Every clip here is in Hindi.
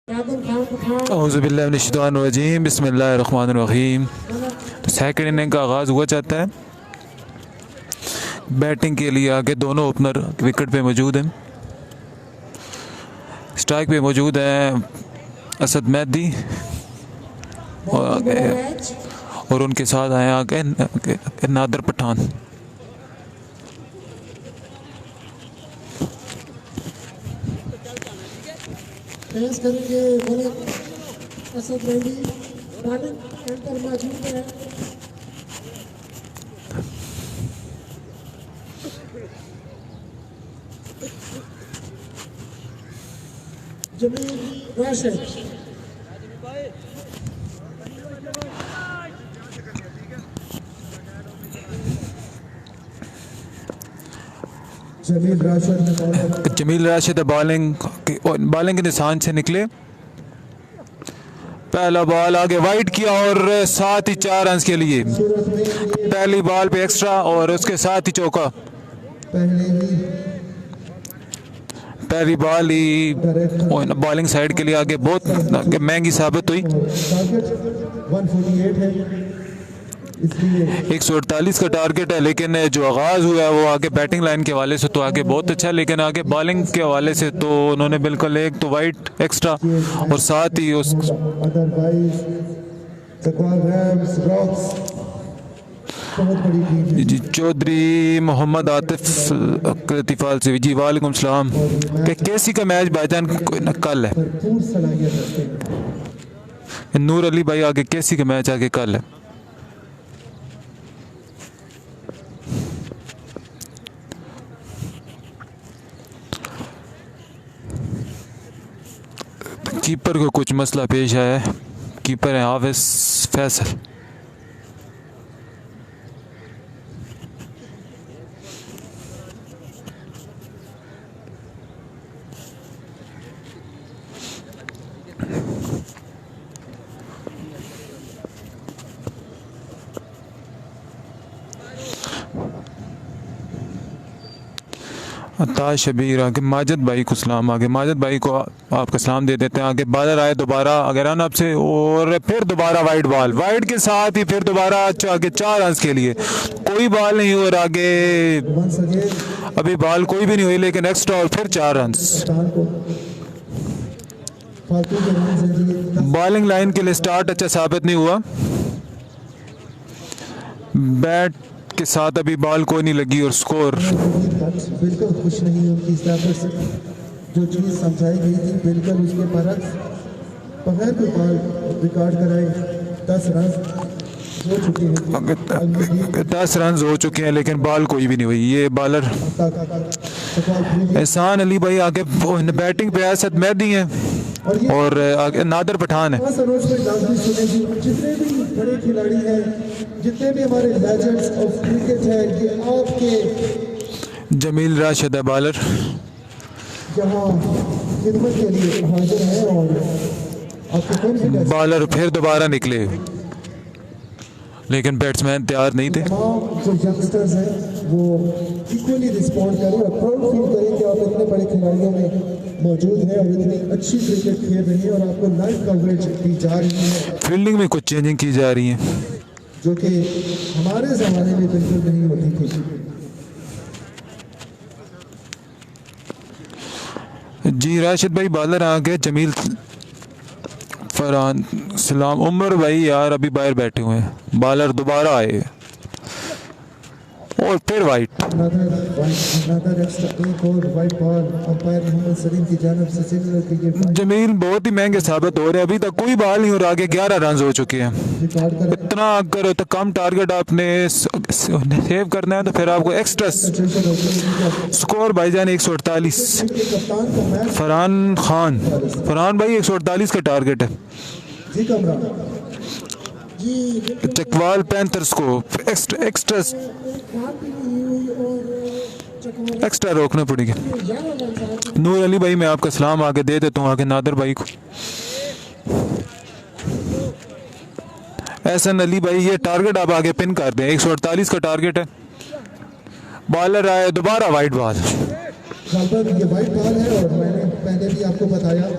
औज़ुबिल्लाहिमिनश्शैतानिर्रजीम बिस्मिल्लाहिर्रहमानिर्रहीम। तो सेकंड इनिंग का आगाज़ हुआ चाहता है। बैटिंग के लिए आगे दोनों ओपनर विकेट पे मौजूद हैं। स्ट्राइक पे मौजूद हैं असद मेहदी और आगे और उनके साथ आए आगे नादर पठान। पेश करेंगे bowler Asad Mehdi. Bowling anchor मौजूद है। जमील राशिद। जमील राशिद बॉलिंग के निशान से निकले। पहला बॉल आगे वाइड किया और साथ ही 4 रन के लिए। पहली बॉल पे एक्स्ट्रा और उसके साथ ही चौका। पहली बॉल ही बॉलिंग साइड के लिए आगे बहुत महंगी साबित हुई। 148 का टारगेट है, लेकिन जो आगाज़ हुआ है वो आगे बैटिंग लाइन के हवाले से तो आगे बहुत अच्छा है, लेकिन आगे बॉलिंग के हवाले से तो उन्होंने बिल्कुल एक तो वाइड एक्स्ट्रा और साथ ही उस जी चौधरी मोहम्मद आतिफ तिफाल से जी वालेकुम सलाम। कैसी का मैच भाईजान कल है। नूर अली भाई आगे कैसी का मैच आगे कल है। कीपर को कुछ मसला पेश आया है। कीपर है हाफिज फैसल। ताज शबीर आगे माजिद भाई को सलाम। आगे माजिद भाई को आपका सलाम दे देते हैं। आगे बादल आए दोबारा अगर रन अप से और फिर दोबारा वाइड बॉल वाइड के साथ ही फिर दोबारा आगे 4 रन के लिए। कोई बॉल नहीं और आगे अभी बॉल कोई भी नहीं हुई, लेकिन एक्स्ट्रा और फिर 4 रन। बॉलिंग लाइन के लिए स्टार्ट अच्छा साबित नहीं हुआ। बैट के साथ अभी बॉल कोई नहीं लगी और स्कोर बिल्कुल खुश नहीं उनकी इस तरह से जो चीज़ समझाई गई थी बिल्कुल उसके बरक्स बगैर कोई बॉल रिकॉर्ड कराए 10 रन हो चुके हैं। 10 रन हो चुके हैं, लेकिन बॉल कोई भी नहीं हुई। ये बॉलर एहसान अली भाई आगे बैटिंग पे असद मेहदी हैं और आगे नादर पठान है। जितने भी बड़े खिलाड़ी हैं, जितने भी हमारे लेजेंड्स ऑफ क्रिकेट हैं, ये आपके जमील राशिद है बॉलर। जहां खिदमत के लिए हाजिर है और आपके बॉलर फिर दोबारा निकले, लेकिन बैट्समैन तैयार नहीं थे। जो यंगस्टर्स हैं वो इक्वली रिस्पॉन्ड करें और प्राउड फील करें कि आप इतने बड़े खिलाड़ियों में मौजूद हैं और इतनी अच्छी क्रिकेट खेल रही हैं और आपको लाइव कवरेज दी जा रही है। फील्डिंग में कुछ चेंजिंग की जा रही है जो कि हमारे ज़माने में बिल्कुल नहीं होती थी। जी राशिद भाई बॉलर आ गए। जमील फरहान सलाम। उमर भाई यार अभी बाहर बैठे हुए हैं। बॉलर दोबारा आए और फिर वाइट। जमील बहुत ही महंगे साबित हो रहे हैं। अभी तक कोई बॉल नहीं और आगे 11 रन हो चुके हैं। इतना अगर तो कम टारगेट आपने सेव करना है तो फिर आपको एक्स्ट्रा स्कोर भाईजान 148। फरहान भाई 148 का टारगेट है। चकवाल पैंथर्स को एक्स्ट्रा रोकना पड़ेगा। नूर अली भाई मैं आपका सलाम आगे दे देता हूँ। आगे नादर भाई को एहसन अली भाई ये टारगेट आप आगे पिन कर दें। 148 का टारगेट है। बॉलर आए दोबारा वाइड बॉल। ये वाइड बॉल है और मैंने पहले भी आपको बताया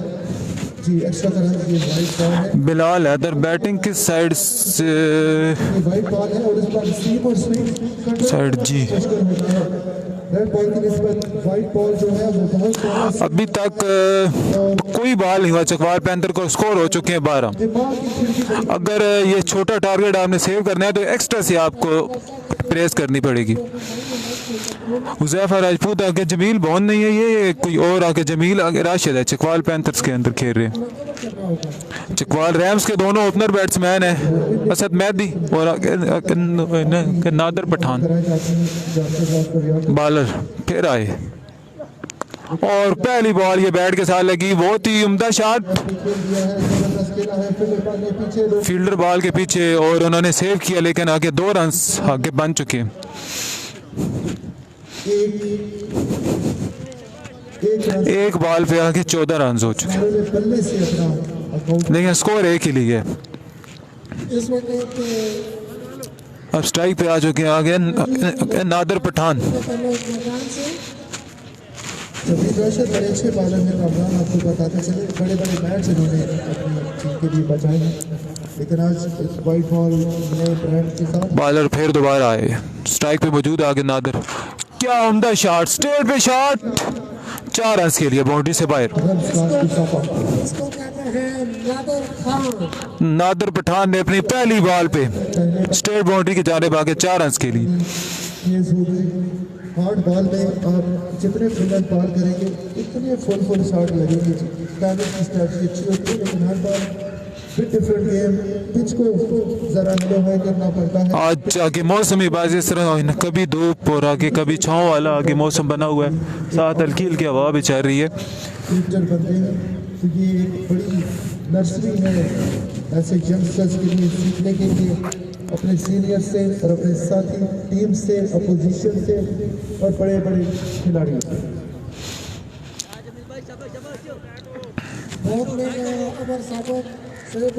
जी एक्स्ट्रा का रन, ये वाइट बॉल है, बिलाल हैदर बैटिंग किस साइड से? ये वाइट बॉल है और इस पर स्वीप और स्विंग साइड जी। मुश्किल होता है। रेड बॉल की निस्बत वाइट बॉल जो है वो बहुत ज़्यादा अभी तक कोई बॉल नहीं हुआ, चकवाल पैंथर को स्कोर हो चुके हैं 12। दिमाग की खिड़की अगर ये छोटा टारगेट आपने सेव करना है तो एक्स्ट्रा से आपको प्रेस करनी पड़ेगी। हुज़ैफा राजपूत आके जमील बॉन नहीं है, ये कोई और आके जमील आगे राशिद है, चकवाल पैंथर्स के अंदर खेल रहे हैं। चकवाल रैम्स के दोनों ओपनर बैट्समैन हैं, असद मेहदी और आगे नादर पठान। कराई जाती है जाफर साहब को रियाद बॉलर फिर आए और पहली बॉल ये बैट के साथ लगी, बहुत ही उम्दा शॉट। खेल दिया है, जबरदस्त खेला है, फिलिप ने पीछे दो फील्डर बॉल के पीछे और उन्होंने सेव किया, लेकिन आगे 2 रन्स आगे बन चुके हैं। एक बॉल पे आगे 14 रन हो चुके हैं, बल्ले से अपना अकाउंट लेकिन स्कोर एक ही ली है। इस वक्त अब स्ट्राइक पे आ चुके हैं आगे नादर पठान। जबीर राशिद बड़े अच्छे बॉलर हैं, कामरान आपको बताते चले, बड़े बड़े मैच इन्होंने अपनी टीम के लिए बचाए हैं, लेकिन आज एक वाइट बॉल नए ब्रांड के साथ बॉलर फिर दोबारा आए, स्ट्राइक पे मौजूद आगे नादर, क्या उम्दा शॉट, स्ट्रेट पे शॉट, 4 रन के लिए बाउंड्री से बाहर। रन स्टार्ट की साफा इसको कहते हैं नादर खान। नादर पठान ने अपनी पहली बॉल पे स्ट्रेट बाउंड्री की जानिब आगे 4 रन के लिए। तेज हो गई। हार्ड बॉल में आप जितने ब्रिलियंट बॉल करेंगे इतने फुल शॉट लगेंगे। बैटिंग की स्ट्रैटेजी अच्छी होती है, लेकिन हर बॉल फिर डिफरेंट गेम, पिच को ज़रा नलोहाई करना पड़ता है। आज आगे मौसमी बाजी इस तरह है, कभी धूप और आगे कभी छाँव वाला आगे मौसम बना हुआ है, साथ हल्की हल्की हवा भी चल रही है। फ्यूचर बनते हैं तो ये एक बड़ी नर्सरी है ऐसे यंगस्टर्स के लिए सीखने के लिए, अपने सीनियर से और अपने साथी टीम से, अपोजिशन से और बड़े बड़े खिलाड़ियों से। बहुत लोग अबर साबक शोएब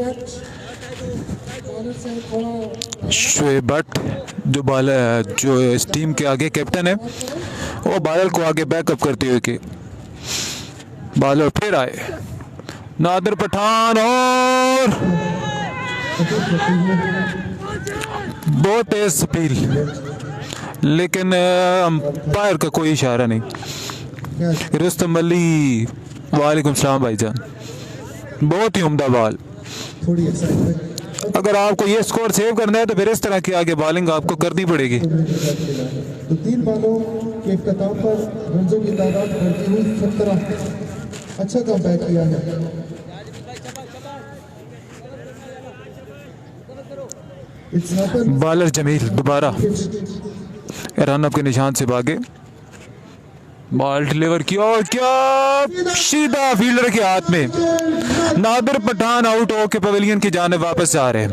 बॉलर से थोड़ा शोएब भट्ट जो बॉलर जो इस टीम के आगे कैप्टन है, वो बॉलर को आगे बैकअप करते हुए के बॉलर फिर आए नादर पठान और बहुत तेज स्पीड, लेकिन अंपायर का कोई इशारा नहीं। क्या रुस्तम अली वालेकुम सलाम भाईजान, बहुत ही उम्दा बॉल। थोड़ी एक्साइटमेंट अगर आपको ये स्कोर सेव करना है तो फिर इस तरह की आगे बॉलिंग आपको करनी पड़ेगी। तो 3 बॉलों के इख्तिताम पर रनों की तादाद बढ़ती हुई 17। अच्छा कम बैक किया है। It's happened. बॉलर जमील दोबारा रन अप के निशान से भागे, बॉल डिलीवर किया और क्या सीधा फील्डर के हाथ में। नादर पठान आउट होकर पवेलियन की जाने वापस आ रहे हैं।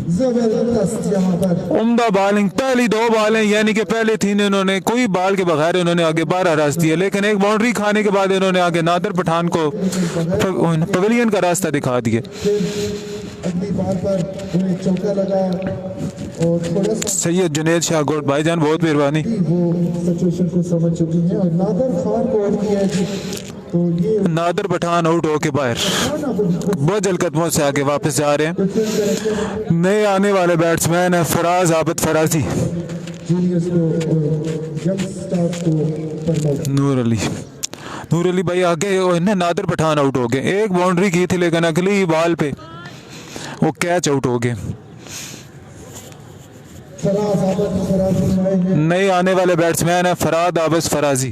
जबरदस्त यहाँ पर उम्दा बॉलिंग, पहली 2 बॉलें यानी कि पहले 3 इन्होंने कोई बॉल के बगैर इन्होंने आगे 12 रन दिए, लेकिन एक बाउंड्री खाने के बाद इन्होंने आगे नादर पठान को पवेलियन का रास्ता दिखा दिया। अगली बॉल पर उन्हें चौका लगा और थोड़ा सा सैयद जुनेद शाह गोट भाईजान बहुत मेहरबानी। वो सिचुएशन को समझ चुकी हैं और नादर खान को आउट किया है जी। तो ये नादर पठान आउट होके बाहर, बहुत जल्द कदमों से आगे वापस आ रहे हैं। नए आने वाले बैट्समैन है फराज आबद फराजी, जूनियर्स को और यंग स्टार्स को प्रमोट। नूर अली भाई आगे नादर पठान आउट हो गए। एक बाउंड्री की थी लेकिन अगली बॉल पे वो कैच आउट हो गए। फराज आबद फराजी आए हैं नए आने वाले बैट्समैन है फराद आबद फराजी,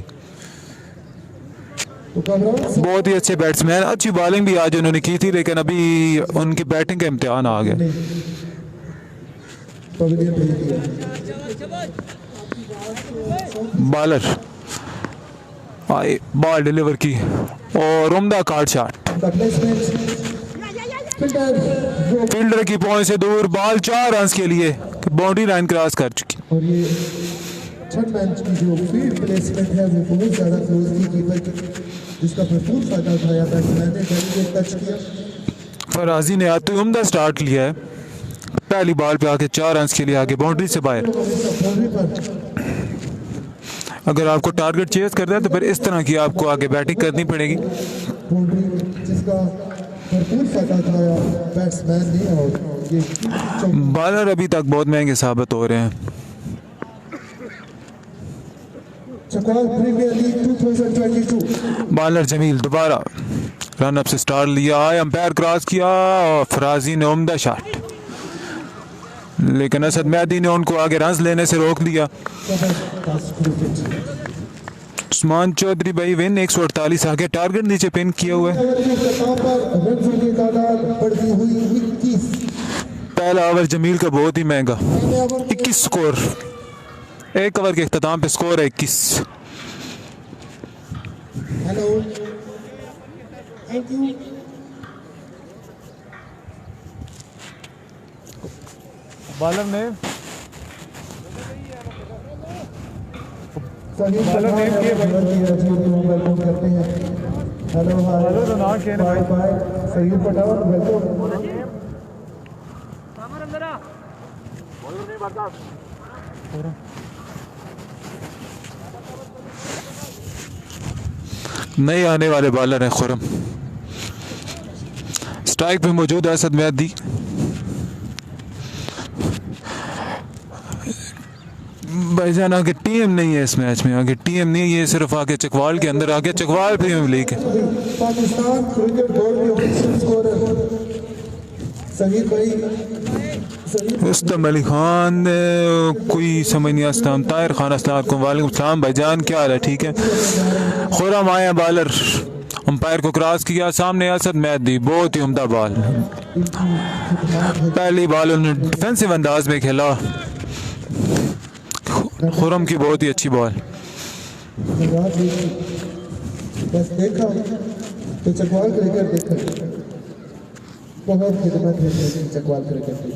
तो कामरान बहुत ही अच्छे बैट्समैन, अच्छी बॉलिंग भी आज उन्होंने की थी, लेकिन अभी उनकी बैटिंग का इम्तिहान आ गया। ने पवेलियन भेज दिया। बॉलर आए, बॉल डिलीवर की और उम्दा card shot, the placement fielder वो फील्डर की पहुंच से दूर, बॉल 4 रन के लिए बाउंड्री लाइन क्रॉस कर चुकी। और ये थर्ड मैच की जो फील्ड प्लेसमेंट है वो बहुत ज़्यादा क्लोज थी कीपर की, जिसका भरपूर फायदा उठाया बैट्समैन ने। जल्दी एक टच किया, फराजी ने आते हुए उम्दा स्टार्ट लिया है, पहली बॉल पे आके 4 रन के लिए आगे बाउंड्री से बाहर। बाउंड्री पर अगर आपको टारगेट चेस करना है तो फिर इस तरह की आपको आगे बैटिंग करनी पड़ेगी। बाउंड्री जिसके जिसका भरपूर फायदा उठाया बैट्समैन ने और ये बॉलर अभी तक बहुत महंगे साबित हो रहे हैं। Chakwal premier league 2022 bowler Jameel दोबारा रन अप से स्टार्ट लिया, अंपायर क्रॉस किया और फराजी ने उम्दा शॉट, लेकिन असद मेहदी ने उनको आगे रन लेने से रोक दिया। जबरदस्त क्रिकेट उस्मान चौधरी भाई विन 148 आगे, टारगेट नीचे पिन किया हुआ है। ओवर के इख्तिताम पर रन्स की तादाद बढ़ती हुई 21। पहला ओवर जमील का बहुत ही महंगा, पहले ओवर में 21 स्कोर, एक ओवर के इख्तिताम पे स्कोर है 21। Hello thank you. बॉलर ने सही सलाम वेलकम करते हैं। हेलो हाय बाय बाय सही पठान वेलकम। नए आने वाले बॉलर हैं खुरम। स्ट्राइक पे मौजूद है असद मेहदी। भाईजान आगे टीम नहीं है इस मैच में, आगे टीम नहीं है, ये सिर्फ आगे चकवाल के अंदर आगे चकवाल प्रीमियर लीग है। पाकिस्तान क्रिकेट बोर्ड के ऑफिशियल स्कोरर सहीद भाई रुस्तम अली खान, कोई समझ नहीं आता। हम ताहिर खान अस्सलाम वालेकुम सलाम भाईजान, क्या हाल है? ठीक है। खुरम आया बॉलर, अंपायर को क्रॉस किया, सामने असद मेहदी, बहुत ही उम्दा बॉल। पहली बॉल उन्होंने डिफेंसिव अंदाज में खेला, खुरम की बहुत ही अच्छी बॉल। बस देखा तो चकवाल क्रिकेट देखा, बहुत खिदमत है चकवाल क्रिकेट की।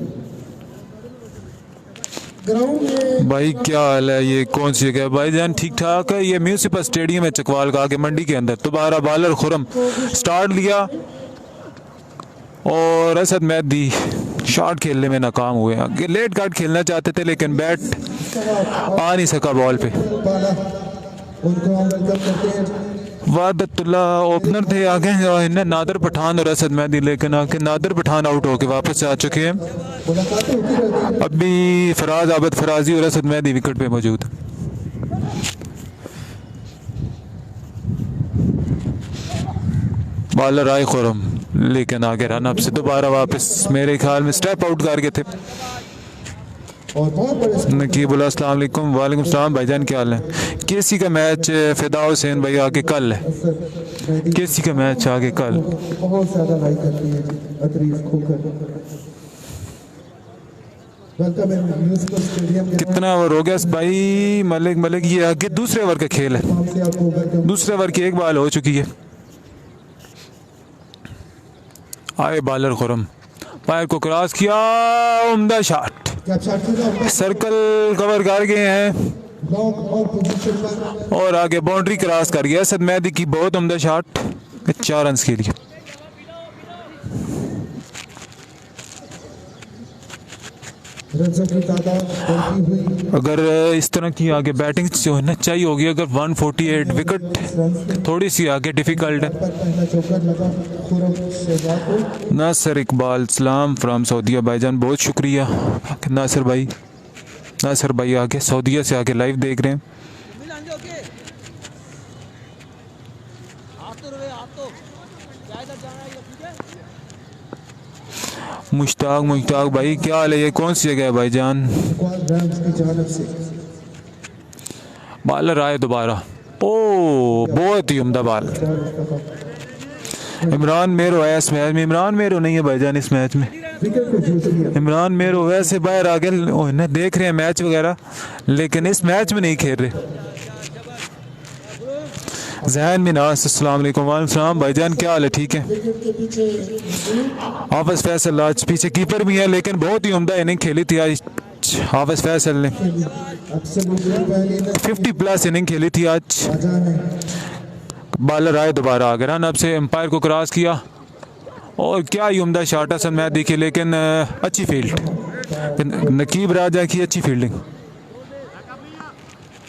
ग्राउंड में भाई क्या हाल है? ये कौन सी जगह है भाईजान? ठीक ठाक है। ये म्यूनिसिपल स्टेडियम है चकवाल का, आगे मंडी के अंदर। दोबारा बॉलर खुरम स्टार्ट लिया और असद मेहदी शॉट खेलने में नाकाम हुए। आगे लेट कार्ड खेलना चाहते थे लेकिन बैट आ नहीं सका बॉल पे। पाला उनको हम वेलकम करते हैं। वादतुल्ला ओपनर थे, आगे इन्हें नादर पठान और असद मेहदी, लेकिन आगे नादर पठान आउट होके वापस आ चुके हैं। मुलाकातें होती रहती हैं। अभी फराज आबद फराजी और असद मेहदी विकेट पे मौजूद। बॉलर आए खुरम, लेकिन आगे रन अप से दोबारा वापस मेरे ख्याल में स्टेप आउट कर गए थे। और बहुत बड़े नकीबुल्लाह अस्सलाम वालेकुम। वालेकुम सलाम भाईजान, क्या हाल है? केसी का मैच फिदा हुसैन भाई आगे कल है। मेहदी केसी का मैच आगे कल। बहुत ज्यादा लाइक करती है अतरीफ खोकर। वेलकम इन म्यूजिकल स्टेडियम के कितना ओवर हो गया भाई? मलिक मलिक ये आगे दूसरे ओवर का खेल है। नाम से आपको वेलकम। दूसरे ओवर की एक बॉल हो चुकी है। आए बॉलर खुरम, पैर को क्रॉस किया, उम्दा शॉट, कैप शॉट की सर्कल कवर कर गए हैं लॉन्ग और पोजीशन पर और आगे बाउंड्री क्रॉस कर गया असद मेहदी की, बहुत उम्दा शॉट 4 रन के लिए। रन्सों की तादाद बढ़ती हुई अगर इस तरह की आगे बैटिंग जो है ना चाहिए होगी, अगर 148 विकेट रन थोड़ी सी आगे डिफिकल्ट है। पर पहला चौका लगा खुरम शहजाद को। नासिर इकबाल सलाम फ्राम सऊदीया भाईजान, बहुत शुक्रिया नासिर भाई। नासिर भाई आगे सऊदीया से आगे लाइव देख रहे हैं। मुश्ताक मुश्ताक भाई, क्या हाल है? ये कौन सी जगह है भाईजान? चकवाल रैम्स की जानिब से बॉलर आए दोबारा, ओ बहुत ही उम्दा बॉल। इमरान मेरो है इस मैच में। इमरान मेरो नहीं है भाईजान इस मैच में। विकेट को जूझ लिया। इमरान मेरो वैसे बाहर आ गए, देख रहे हैं मैच वगैरह, लेकिन इस मैच में नहीं खेल रहे। जहन मिनास अस्सलाम वालेकुम। वालेकुम सलाम भाईजान, क्या हाल है? ठीक है। विकेट के पीछे हाफिज फैसल आज पीछे कीपर भी है, लेकिन बहुत ही उम्दा इनिंग खेली थी आज हाफिज फैसल ने। एब्सोल्युटली पहली इनिंग 50+ इनिंग खेली थी आज। राजा है। बॉलर आए दोबारा आगे, रन अब से एम्पायर को क्रॉस किया और क्या ही उम्दा शॉट असल मैच देखी, लेकिन अच्छी फील्ड नकीब राजा की, अच्छी फील्डिंग।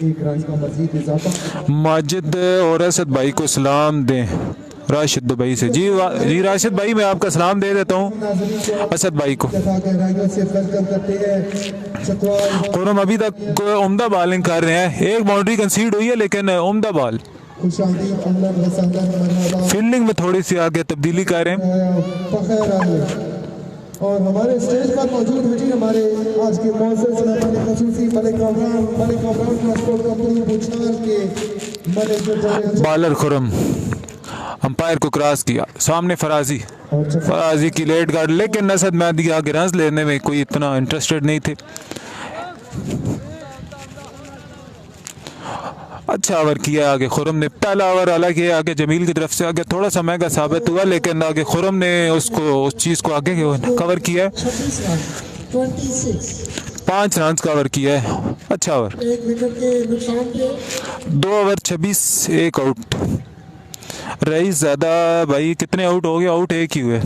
एक रन का मजीद इजाफा। माजिद और असद भाई को सलाम दें। राशिद दुबई से। जी राशिद भाई, मैं आपका सलाम दे देता हूँ असद भाई को। दफा गहराइयों से वेलकम करते हैं चकवाल। खुरम अभी तक उम्दा बॉलिंग कर रहे हैं, एक बाउंड्री कंसीड हुई है लेकिन उम्दा बॉल। खुशामदीद, अहलन व सहलन, मरहबा, फील्डिंग में थोड़ी सी आगे तब्दीली कर रहे हैं। बखैर आइए। और हमारे स्टेज पर मौजूद है जी हमारे आज के मौजूद मेहमान खसूसी मलिक अमरान ट्रांसपोर्ट कंपनी बुचनार के मैनेजर बॉलर खुरम अंपायर को क्रॉस किया, सामने फराजी की लेट गार्ड, लेकिन असद मेहदी आगे रन लेने में कोई इतना इंटरेस्टेड नहीं थे। अच्छा ओवर किया आगे खुरम ने, पहला ओवर हालांकि आगे जमील की तरफ से आगे थोड़ा सा महंगा साबित हुआ, लेकिन आगे खुरम ने उसको उस चीज़ को आगे कवर किया है। 5 रन कवर किया है, अच्छा ओवर। एक विकेट के नुकसान पे 2 ओवर 26, 1 आउट। रईस ज़्यादा भाई कितने आउट हो गए? आउट एक ही हुए।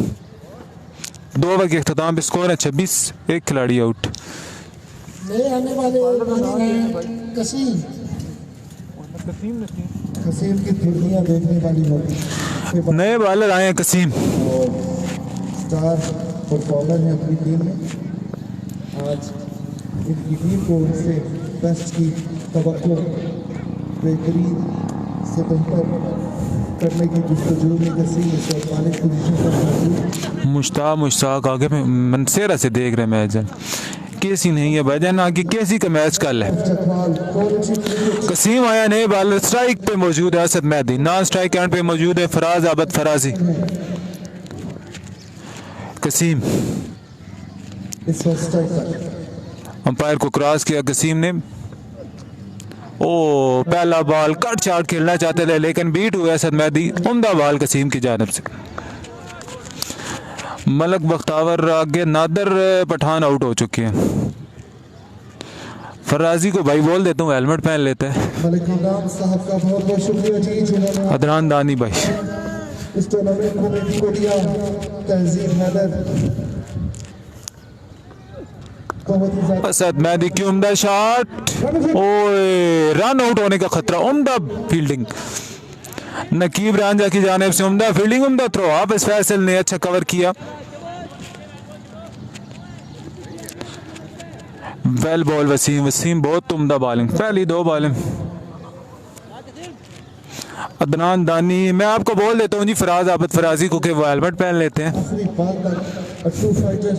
2 ओवर के अख्ताम पे स्कोर है 26, 1 खिलाड़ी आउट। नए आने वाले बॉलर हैं कसीम की दुनिया देखने वाली होगी। नए बॉलर आए हैं कसीम, स्टार परफॉर्मर है अपनी टीम में। आज इनकी टीम को उनसे बेस्ट की तवक्को, बेहतरीन से बेहतर करने की जस्तजू में कसीम इस वक्त मालिक पोजीशन पर मौजूद। मुश्ताक आगे में मनसेरा से देख रहे मैच। केसी नहीं है भाईजान, आगे केसी का मैच कल है। चकवाल कसीम आया नए बॉलर, स्ट्राइक पे मौजूद है Asad Mehdi, non strike end पे मौजूद है फराज आबद फराजी। कसीम इस वक्त स्ट्राइकर अंपायर को क्रॉस किया कसीम ने। ओ पहला बॉल कट शॉट खेलना चाहते थे लेकिन बीट हुआ असद मेहदी, उम्दा बॉल कसीम की जानिब से। मलक बख्तावर आगे, नादर पठान आउट हो चुके हैं। फराजी को भाई बोल देता हूँ हेलमेट पहन लेते हैं। मलिक इमरान साहब का बहुत बहुत शुक्रिया जी, जिन्होंने अदनान दानी भाई, इस टूर्नामेंट को दिया। तहजीब हैदर बहुत ही ज्यादा असद मेहदी की उम्दा शॉट, ओए रन आउट होने का खतरा, उम्दा फील्डिंग नकीब रांझा की जानिब से, उम्दा फील्डिंग, उम्दा थ्रो। हाफिज फैसल ने अच्छा कवर किया। वेल बॉल वसीम बहुत उम्दा बॉलिंग, पहली 2 बॉलिंग। अदनान दानी, मैं आपको बोल देता हूँ जी फराज आबद फराजी को कि वो हेलमेट पहन लेते हैं, आखिरी बाल तक अट्टू फाइटर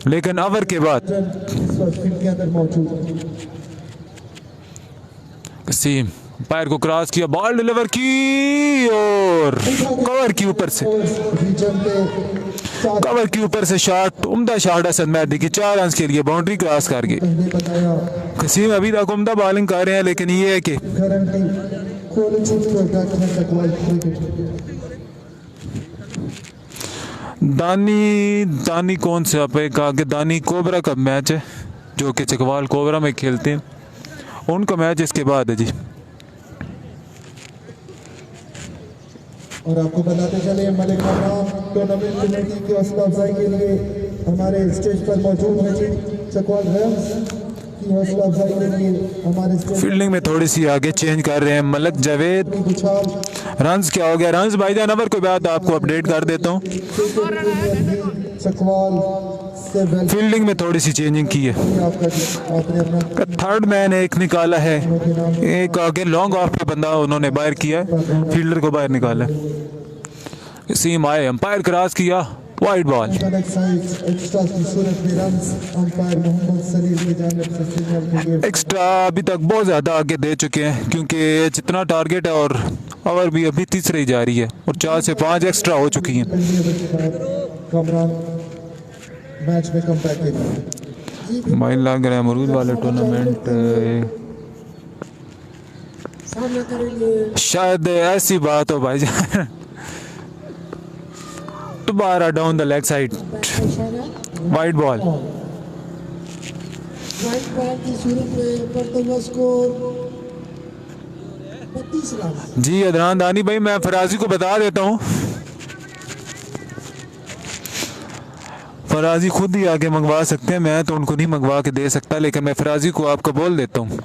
लेकिन ओवर के बाद इस वक्त फील्ड के अंदर मौजूद। कसीम पैर को क्रॉस किया, बॉल डिलीवर की और कवर के ऊपर से, रीजन पे कवर के ऊपर से शॉट, उम्दा शॉट असद मेहदी की 4 रन के लिए बाउंड्री क्रॉस कर गई। पहले बताया कसीम अभी तक उम्दा बॉलिंग कर रहे हैं, लेकिन ये है कि गारंटी क्वालिटी प्रोडक्ट है चकवाल क्रिकेट। दानी कौन से आप एक आगे, दानी कोबरा का मैच है जो कि चकवाल कोबरा में खेलते हैं, उनका मैच इसके बाद है जी। और आपको बताते चले मलिक इमरान टूर्नामेंट कमेटी की हौसला अफजाई के लिए हमारे स्टेज पर मौजूद है जी। चकवाल रैम्स की हौसला अफजाई के लिए हमारे स्टेज फील्डिंग में थोड़ी सी आगे चेंज कर रहे हैं मलक जावेद। पर बुछाल रन्स क्या हो गया? रन्स भाईजान ओवर के बाद आपको अपडेट कर देता हूँ। चकवाल से वेल फील्डिंग में थोड़ी सी चेंजिंग की है। आपका आपने अपना थर्ड मैन एक निकाला है, एक आगे लॉन्ग ऑफ पे बंदा उन्होंने बाहर किया है, फील्डर को बाहर निकाला। सीम आए, अंपायर क्रॉस किया, वाइड बॉल। एक्स्ट्रा की सूरत में रन्स अंपायर मोहम्मद सलीम की जानिब से सिग्नल के लिए एक्स्ट्रा अभी तक बहुत ज़्यादा आगे दे चुके हैं क्योंकि जितना टारगेट है और ओवर भी अभी तीसरे ही जा रही है और 4 से 5 एक्स्ट्रा हो चुकी हैं। कमरान मैच में कम बैक के माइन लग रहा है मुरूद वाले टूर्नामेंट सामना करेंगे शायद ऐसी बात हो भाईजान। दोबारा down the leg side, wide ball. White ball की सूरत में बर्तन स्कोर 32 रन। जी अदनान दानी भाई, मैं फराजी को बता देता हूँ, फराजी खुद ही आगे मंगवा सकते हैं, मैं तो उनको नहीं मंगवा के दे सकता, लेकिन मैं फराजी को आपको बोल देता हूँ।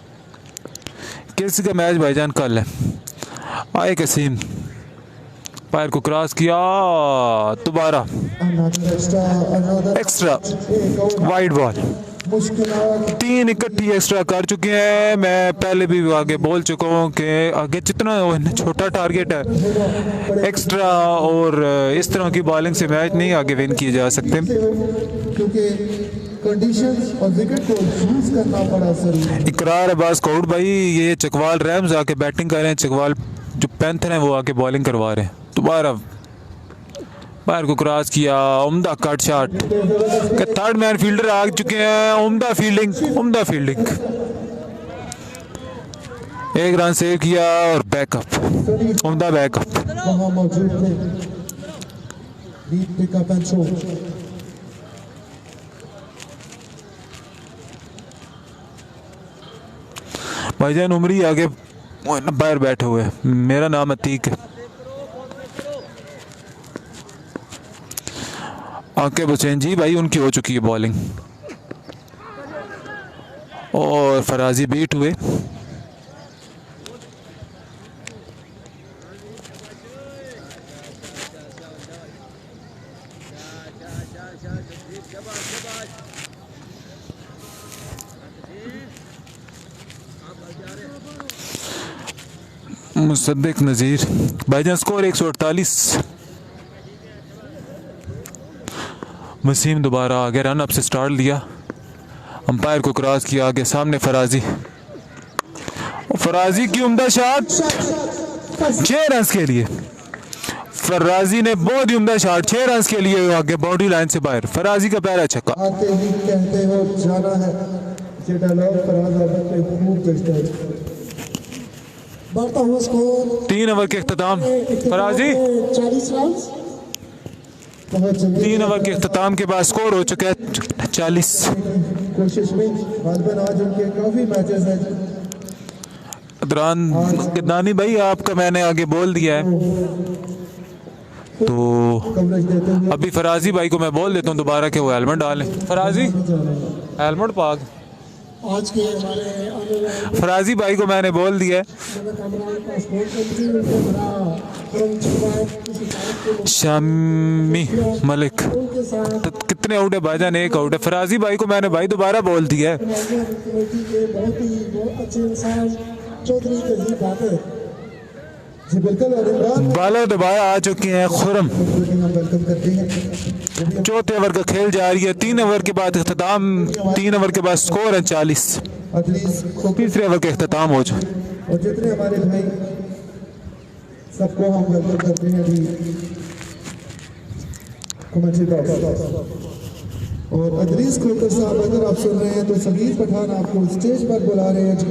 किसी का मैच भाईजान कल है। आए कसीम पैर को क्रॉस किया, दोबारा Another extra, another एक्स्ट्रा एक और वाइड बॉल। मुश्किलात 3 इकट्ठी एक्स्ट्रा कर चुके हैं। मैं पहले भी आगे बोल चुका हूँ कि आगे जितना छोटा टारगेट है एक्स्ट्रा और इस तरह की बॉलिंग से मैच नहीं आगे विन किए जा सकते। क्योंकि कंडीशंस और विकेट को यूज करना बड़ा जरूरी है। इकरार अब्बास कोड भाई, ये चकवाल रैम्स आके बैटिंग कर रहे हैं, चकवाल जो पैंथर हैं वो आके बॉलिंग करवा रहे हैं। दोबारा पैर को क्रॉस किया, उम्दा कट शॉट के थर्ड मैन फील्डर आ चुके हैं। उम्दा फील्डिंग, उम्दा फील्डिंग, 1 रन सेव किया और बैकअप, उम्दा बैकअप। वहाँ मौजूद थे लीड पिकअप एंड शो। भाईजान उमरी आगे बाहर बैठे हुए हैं। मेरा नाम अतीक है। आकिब हुसैन जी भाई, उनकी हो चुकी है बॉलिंग और फराजी बीट हुए। मुसद्दिक नज़ीर भाईजान, स्कोर 148। वसीम दोबारा आगे रन अप से स्टार्ट लिया, अंपायर को क्रॉस किया, आगे सामने फराजी, फराजी की उम्दा शॉट 6 रन के लिए। फराजी ने बहुत ही उम्दा शॉट 6 रन के लिए आगे बाउंड्री लाइन से बाहर। फराजी का पहला छक्का। आते ही कहते हो जाना है, ये डायलॉग फराज अहमद पे खूब जचता है। बढ़ता हुआ स्कोर 3 ओवर के इख्तिताम, फराजी 40 रन। बहुत जल्दी 3 ओवर के इख्तिताम के बाद स्कोर हो चुका है 40। कोशिश में गालिबन आज उनके काफी मैचेस हैं। अदरान गिदनानी भाई, आपका मैंने आगे बोल दिया है तो कवरेज देते हुए अभी फराजी भाई को मैं बोल देता हूँ दोबारा कि वो हेलमेट डालें। फराजी हेलमेट पाक। आज के हमारे आने वाले फराजी भाई को मैंने बोल दिया है। कमरान का स्पोर्ट कमेटी उनके बड़ा खुरम छुपाए किसी तारीख को शामी मलिक उनके साथ तो कितने आउट है भाईजान? 1 आउट है। फराजी भाई को मैंने भाई दोबारा बोल दिया है। कमेटी के बहुत अच्छे इंसान चौधरी तहजीब बाबर। जी बिल्कुल, और इमरान बालर दोबारा आ चुके हैं खुरम। को हम वेलकम करते हैं। 4थे ओवर का खेल जारी है। 3 ओवर के बाद इख्तिताम, 3 ओवर के बाद स्कोर है 40। अदरीस को 3रे ओवर का इख्तिताम हो चुका। और जितने हमारे भाई सबको हम वेलकम करते हैं जी कमेटी बॉक्स। और अदरीस खोकर साहब, अगर आप सुन रहे हैं तो सगीर पठान आपको स्टेज पर बुला रहे हैं जी।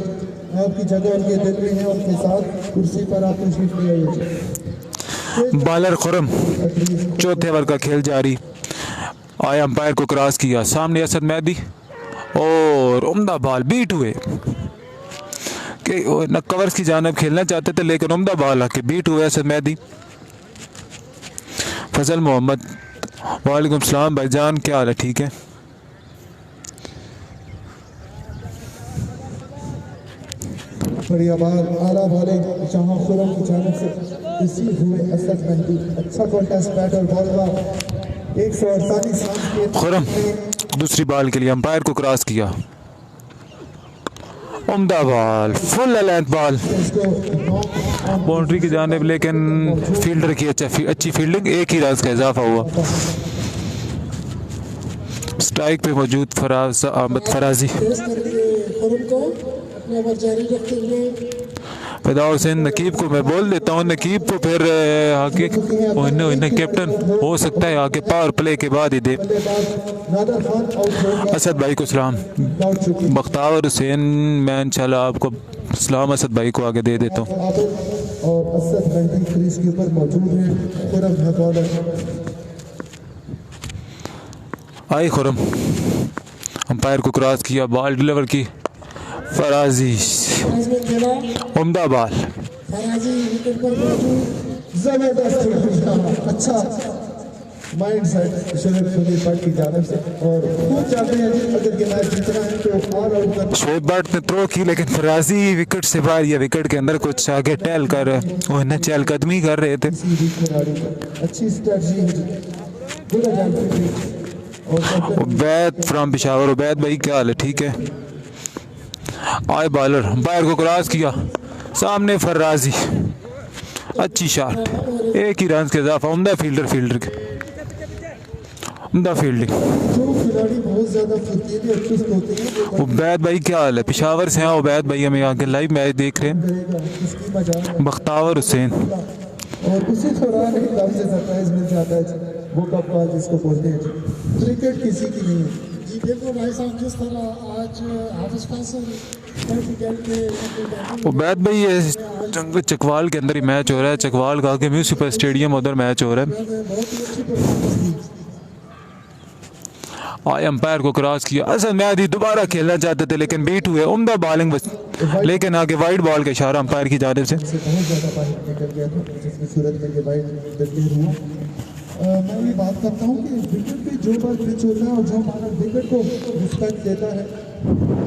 आपकी जगह उनके दिल में है, उनके साथ कुर्सी पर आप तशरीफ ले आइए जी। बालर खुरम, अदरीस 4थे ओवर का खेल जारी। आया अंपायर को क्रॉस किया, सामने असद मेहदी और उम्दा बॉल बीट हुए कि न कवर्स की जानब खेलना चाहते थे लेकिन उम्दा बॉल आके बीट हुए असद मेहदी। फजल मोहम्मद, वालेकुम सलाम भाईजान, क्या हाल है? ठीक है। बढ़िया बाल आला वाले जहां खुरम की जानिब से रिसीव हुए असद मेहदी। अच्छा कॉन्टेस्ट बैट और बॉल का 148 रन के खुरम दूसरी बॉल के लिए अंपायर को क्रॉस किया, उम्दा बॉल, फुल लेंथ बॉल इसको बाउंड्री की जानिब, लेकिन फील्डर की अच्छी फील्डिंग, 1 ही रन का इजाफा हुआ। स्ट्राइक पे मौजूद फराज अहमद फराजी, पेश करेंगे खुरम को अपना ओवर जारी रखते हुए। फिदा हुसैन नकीब को मैं बोल देता हूँ। नकीब को फिर आगे उन्हें कैप्टन हो सकता है, आगे पावर प्ले के बाद ही दे। नादर खान आउट होगा। असद भाई को सलाम। लौट चुकी बख्तावर हुसैन, मैं इंशाल्लाह आपको सलाम असद भाई को आगे दे देता हूँ। आबिद और असद मेहदी क्रीज के ऊपर मौजूद हैं। खुरम है बॉलर। आई खुरम, अंपायर को क्रॉस किया, बॉल डिलीवर की, फराजी आजमन खेला उम्दा बॉल, फराजी विकेट पर मौजूद। जबरदस्त, अच्छा माइंड सेट शोएब सुनील भट्ट की जानिब से और खूब चाहते हैं जी अगर ये मैच जीतना है तो ऑल आउट कर शोएब भट्ट ने थ्रो की लेकिन फराजी विकेट से बाहर या विकेट के अंदर कुछ आगे टहल कर वो न चहलकदमी कर रहे थे। किसी भी खिलाड़ी को अच्छी स्ट्रेटजी है जी गुड एग्जाम्पल और उबैद फ्रॉम पेशावर। उबैद भाई क्या हाल है? ठीक है। आए बॉलर अंपायर को क्रॉस किया, सामने फराजी, अच्छी शॉट, एक ही रन के इजाफा। उम्दा फील्डर के उम्दा फील्डिंग। जो खिलाड़ी बहुत ज्यादा फुर्तीले और चुस्त होते हैं वो उबैद भाई क्या हाल है? पेशावर से हैं उबैद भाई, हमें आगे लाइव मैच देख रहे हैं। करेगा इसकी मजाक बख्तावर हुसैन और उसी दौरान एकदम से सरप्राइज मिल जाता है जी वो कप कॉल जिसको बोलते हैं जी क्रिकेट किसी की नहीं है जी बिल्कुल भाई साहब, जिस तरह आज हाफिज फैसल के उबैद भाई ये चकवाल के अंदर ही मैच हो रहा है। चकवाल का आगे म्यूनसिपल स्टेडियम उधर मैच हो रहा है। बहुत ही अच्छी परफॉर्मेंस दी। आए अंपायर को क्रॉस किया। असद मैदी दोबारा खेलना चाहते थे लेकिन बीट हुए। उम्दा बॉलिंग बस, लेकिन आगे वाइड बॉल का इशारा अंपायर की जानिब से। से बहुत ज़्यादा पानी निकल गया था जिसकी सूरत में ये वाइड डिक्लेयर हुआ। मैं ये बात करता हूँ कि विकेट पे जो बार पिच होता है और जो हमारा विकेट को रिस्पेक्ट देता है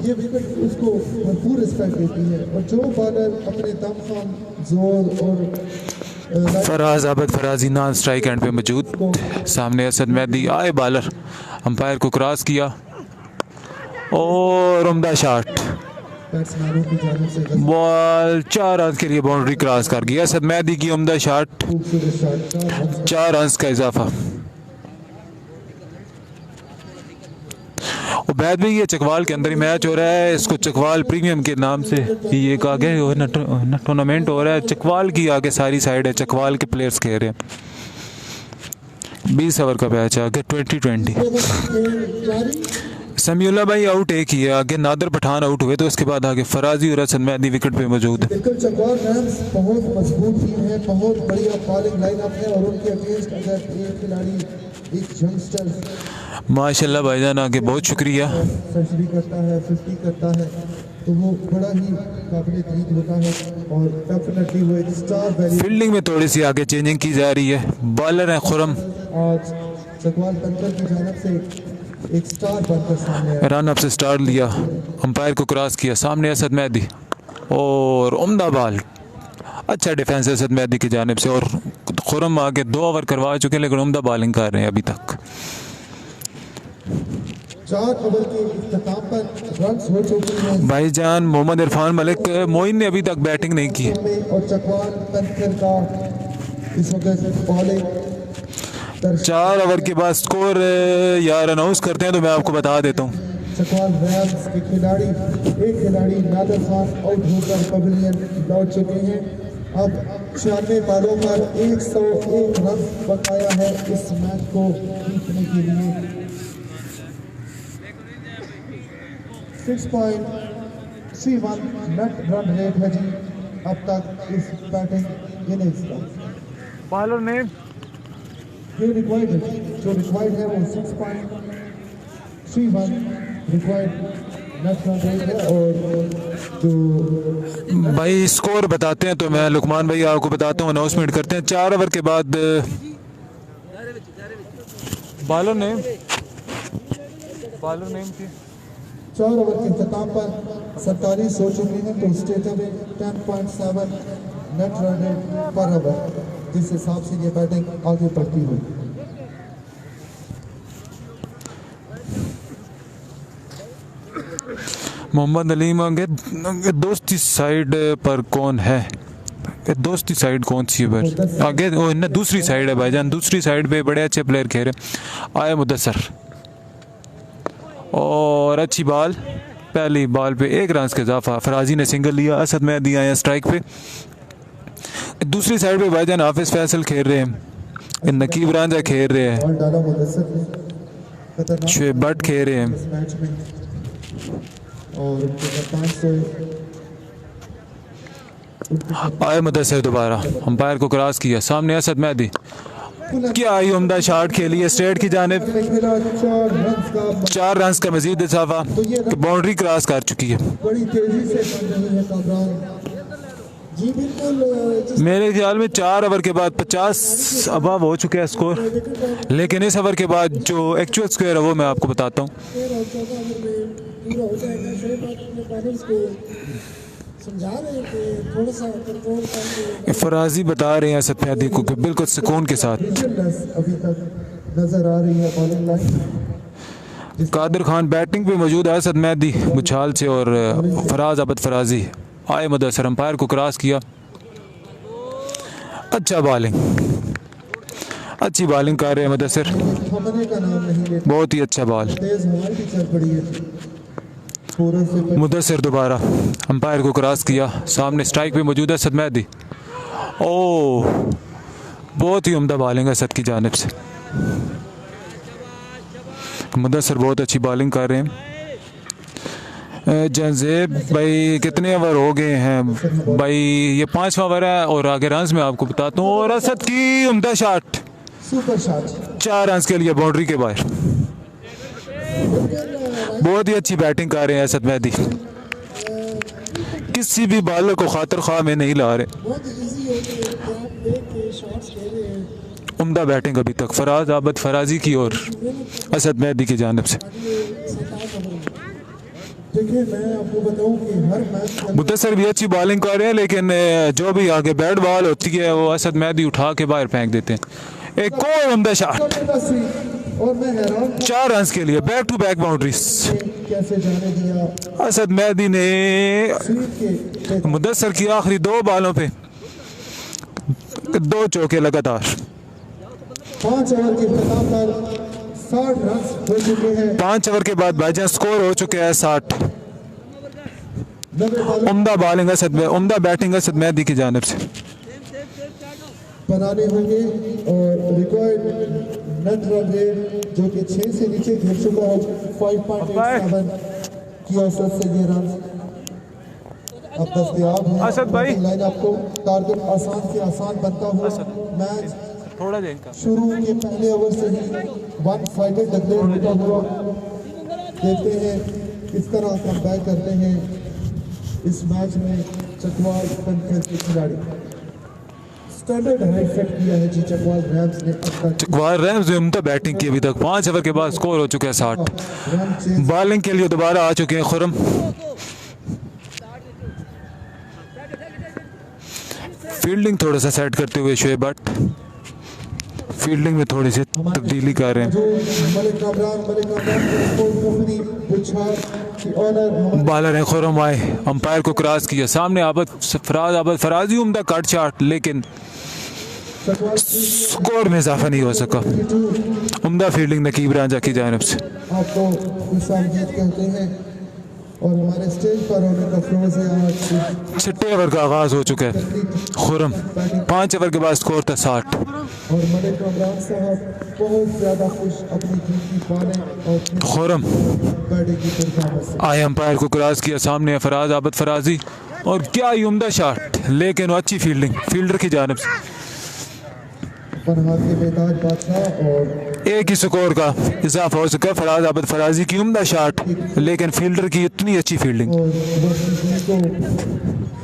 ये विकेट उसको भरपूर रिस्पेक्ट देती है और जो बॉलर अपने दमखम जोर और फराज आबद फराजी नॉन स्ट्राइक एंड पे मौजूद। सामने असद मैदी। आए बॉलर अंपायर को क्रॉस किया और उम्दा शॉट, बैट्समैनों की जानिब से बॉल 4 रन के लिए बाउंड्री क्रॉस कर गया। असद मैदी की उम्दा शॉट, खूबसूरत शॉट 4 रन का इजाफा। उबैद भाई ये चकवाल के अंदर ही मैच हो रहा है। इसको चकवाल प्रीमियम के नाम से ये एक आगे टूर्नामेंट हो रहा है। चकवाल की आगे सारी साइड है, चकवाल के प्लेयर्स खेल रहे हैं। 20 ओवर का मैच है आगे 2020। समीउल्लाह भाई आउट एक ही है, आगे नादर पठान आउट हुए तो उसके बाद आगे फराजी और असद मैदी विकेट पे मौजूद है। बिल्कुल चकवाल रैम्स बहुत मजबूत टीम है, बहुत बढ़िया बॉलिंग लाइनअप है और उनके अगेंस्ट अगर एक खिलाड़ी एक यंगस्टर माशाल्लाह भाईजान आगे बहुत शुक्रिया। सेंचुरी करता है 50 करता है तो वो बड़ा ही काबिल तारीफ होता है और डेफिनेटली वो एक स्टार वैल्यू। फील्डिंग में थोड़ी सी आगे चेंजिंग की जा रही है। बॉलर है खुरम, आज चकवाल पंथर की जानिब से एक स्टार बनकर सामने आया। रन अप से स्टार्ट लिया, अंपायर को क्रॉस किया। सामने असद मैदी और उम्दा बॉल, अच्छा डिफेंस है असद मैदी की जानिब से। और खुरम आगे 2 ओवर करवा चुके हैं लेकिन उम्दा बॉलिंग कर रहे हैं अभी तक। 4 ओवर के इख्तिताम पर रन्स हो चुके हैं भाईजान मोहम्मद इरफान मलिक मोइन ने अभी तक बैटिंग नहीं की है। और चकवाल पंथर का इस वक्त बॉलिंग 4 ओवर के बाद स्कोर यार अनाउंस करते हैं तो मैं आपको बता देता हूँ। चकवाल रैम्स के खिलाड़ी एक खिलाड़ी नादर खान आउट होकर पवेलियन लौट चुके हैं। अब 96 बालों पर 101 रन बकाया है इस मैच को जीतने के लिए। 6.31 नेट रन रेट है जी अब तक इस बैटिंग इनिंग्स का। बॉलर ने ये रिक्वायर्ड है, जो रिक्वायर्ड है वो 6.31 रिक्वायर्ड नेट रन रेट है और जो भाई स्कोर बताते हैं तो मैं लुकमान भाई आपको बताता हूँ, अनाउंसमेंट करते हैं। 4 ओवर के बाद बॉलर नेम थी 4 ओवर के इख्तिताम पर 47 हो चुके हैं तो स्टेट में 10.7 नेट रन रेट पर ओवर, जिस हिसाब से ये बैटिंग आगे बढ़ती हुई। मोहम्मद अलीम आगे दोस्ती साइड पर कौन है? दोस्ती साइड कौन सी है भाई? आगे वो ना दूसरी साइड है भाईजान, दूसरी साइड पे बड़े अच्छे प्लेयर खेल रहे। आए मुदस्सर और अच्छी बॉल, पहली बॉल पे 1 रन का इजाफा। फराजी ने सिंगल लिया, असद मैदी आया स्ट्राइक पे। दूसरी साइड पे भाईजान हाफिज फैसल खेल रहे हैं, नकीब रांझा खेल रहे हैं, बॉल डाला मुदस्सर ने खतरनाक शोएब भट्ट खेल रहे हैं। इस मैच में और उनके कप्तान से आए मुदस्सर दोबारा अंपायर को क्रॉस किया। सामने असद मैदी, क्या आई उम्दा शॉट खेली है स्ट्रेट की जानिब। 4 रन का मजीद इजाफा, बाउंड्री क्रॉस कर चुकी है। बड़ी तेजी से बन रही है कामरान जी बिल्कुल मेरे ख्याल में 4 ओवर के बाद 50 अबव हो चुका है स्कोर, लेकिन इस ओवर के बाद जो एक्चुअल स्कोर है वो मैं आपको बताता हूँ। 13 और 14 ओवर में पूरा हो जाएगा। शोएब अपने बॉलर्स को समझा रहे हैं कि थोड़ा सा कंट्रोल करके। फराजी बता रहे हैं असद फैदी को कि बिल्कुल सुकून के साथ। अभी तक नजर आ रही है bowling line. Qadir Khan batting पे मौजूद है, असद मेहदी बुछाल से और फराज अबद फराजी आए मुदस्सर अंपायर को क्रॉस किया। अच्छा बॉलिंग, अच्छी बॉलिंग कर रहे हैं मुदस्सर, थमने का नाम नहीं लेते। बहुत ही अच्छा बॉल। तेज हवाएं भी चल पड़ी है पूरे से। मुदस्सर दोबारा अंपायर को क्रॉस किया। सामने स्ट्राइक पे मौजूद है असद मेहदी। ओह, बहुत ही उम्दा बॉलिंग है असद की जानिब से। मुदस्सर बहुत अच्छी बॉलिंग कर रहे हैं। जंजेब भाई कितने ओवर हो गए हैं भाई? ये 5वां ओवर है और आगे रन्स में आपको बताता हूँ। और असद की उम्दा शॉट, सुपर शॉट, 4 रन्स के लिए बाउंड्री के बाहर। बहुत ही अच्छी बैटिंग कर रहे हैं असद मेहदी, किसी भी बॉलर को खातिर ख्वाह में नहीं ला रहे। बहुत इजी हो गया कि आप एक के शॉट्स ले रहे हैं। उम्दा बैटिंग अभी तक फराज आबद फराजी की और असद मेहदी की जानिब से। देखिए मैं आपको बताऊं कि हर मैच मुदस्सर भी अच्छी बॉलिंग कर रहे हैं, लेकिन जो भी आगे बैट बॉल होती है वो असद मेहदी उठा के बाहर फेंक देते हैं। एक और उम्दा शॉट, और मैं हैरान 4 रन्स के लिए बैक टू बैक बाउंड्रीज। कैसे जाने दिया असद मेहदी ने स्वीप के मुदस्सर की आखिरी 2 बॉलों पे 2 चौके लगातार। 5 ओवर के खिताब पर 60 रन हो चुके हैं। 5 ओवर के बाद भाईजान स्कोर हो चुके हैं 60। 90 बॉल उम्दा बॉलिंग असद में, उम्दा बैटिंग असद मेहदी की जानिब से। बनाने होंगे और रिकॉर्ड नेट रन रेट जो कि 6 से नीचे गिर चुका है 5.87 की औसत से ये रन अब दस्तयाब है। असद भाई। लाइन आपको टारगेट आसान से आसान बनता हुआ मैच थोड़ा देंगे शुरू के पहले ओवर से ही 1 साइडेड डिक्लेयर होता हुआ देखते हैं किस तरह कम बैक करते हैं इस मैच में चकवाल कॉन्फ्रेंस के खिलाड़ी। स्टैंडर्ड हाई सेट किया है जी चकवाल रैम्स ने अब तक। चकवाल रैम्स ने उम्दा बैटिंग की अभी तक। 5 ओवर के बाद स्कोर हो चुका है 60। रन चेज बॉलिंग के लिए दोबारा आ चुके हैं खुरम। फील्डिंग थोड़ा सा सेट करते हुए शोएब भट्ट फील्डिंग में थोड़ी सी तब्दीली कर रहे हैं। मलिक कामरान कंपनी बुछार की ऑनर बॉलर हैं खुरम आए, अंपायर को क्रॉस किया। सामने फराज आबद फराजी उम्दा कट शॉट, लेकिन स्कोर में इजाफा नहीं हो सका। उम्दा फील्डिंग नकीब रांझा की जानिब से। आपको खुशामदीद कहते हैं और हमारे स्टेज पर होने का फ्रोज है आज 6 ओवर का आगाज हो चुका है। खुरम 5 ओवर के बाद स्कोर था 60। और मलिक कामरान साहब बहुत ज्यादा खुश अपनी जीत की पाने और खुरम बैटिंग की परफॉर्मेंस से। आए, अंपायर को क्रॉस किया। सामने है फराज आबद फराजी और क्या ही उम्दा शॉट, लेकिन वो अच्छी फील्डिंग फील्डर की जानिब से। फरहाद के बेताज बादशाह और एक ही स्कोर का इजाफा हो सका। फराज आबद फराजी की उम्दा शॉट, लेकिन फील्डर की इतनी अच्छी फील्डिंग। वसीम को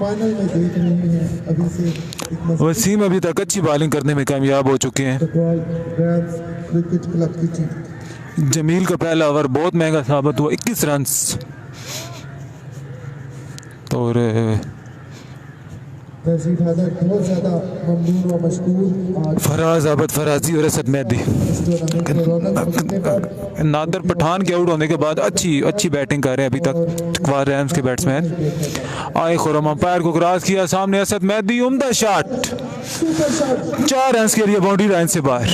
फाइनल में देख रहे हैं अभी से एक वसीम अभी तक अच्छी बॉलिंग करने में कामयाब हो चुके हैं। मस्टकवाल रैम्स क्रिकेट क्लब की टीम। जमील का पहला ओवर बहुत महंगा साबित हुआ, 21 रन। और तहसील हैदर बहुत ज़्यादा ममनून और मशकूर आज फराज आबद फराजी और असद मेहदी। इस टूर्नामेंट के रौनक बख्शने पर नादर पठान के आउट होने के बाद अच्छी बैटिंग कर रहे हैं अभी तक चकवाल रैम्स के बैट्समैन। आए खुरम, अंपायर को क्रॉस किया। सामने असद मेहदी उम्दा शॉट, सुपर शॉट 4 रन के लिए बाउंड्री लाइन से बाहर।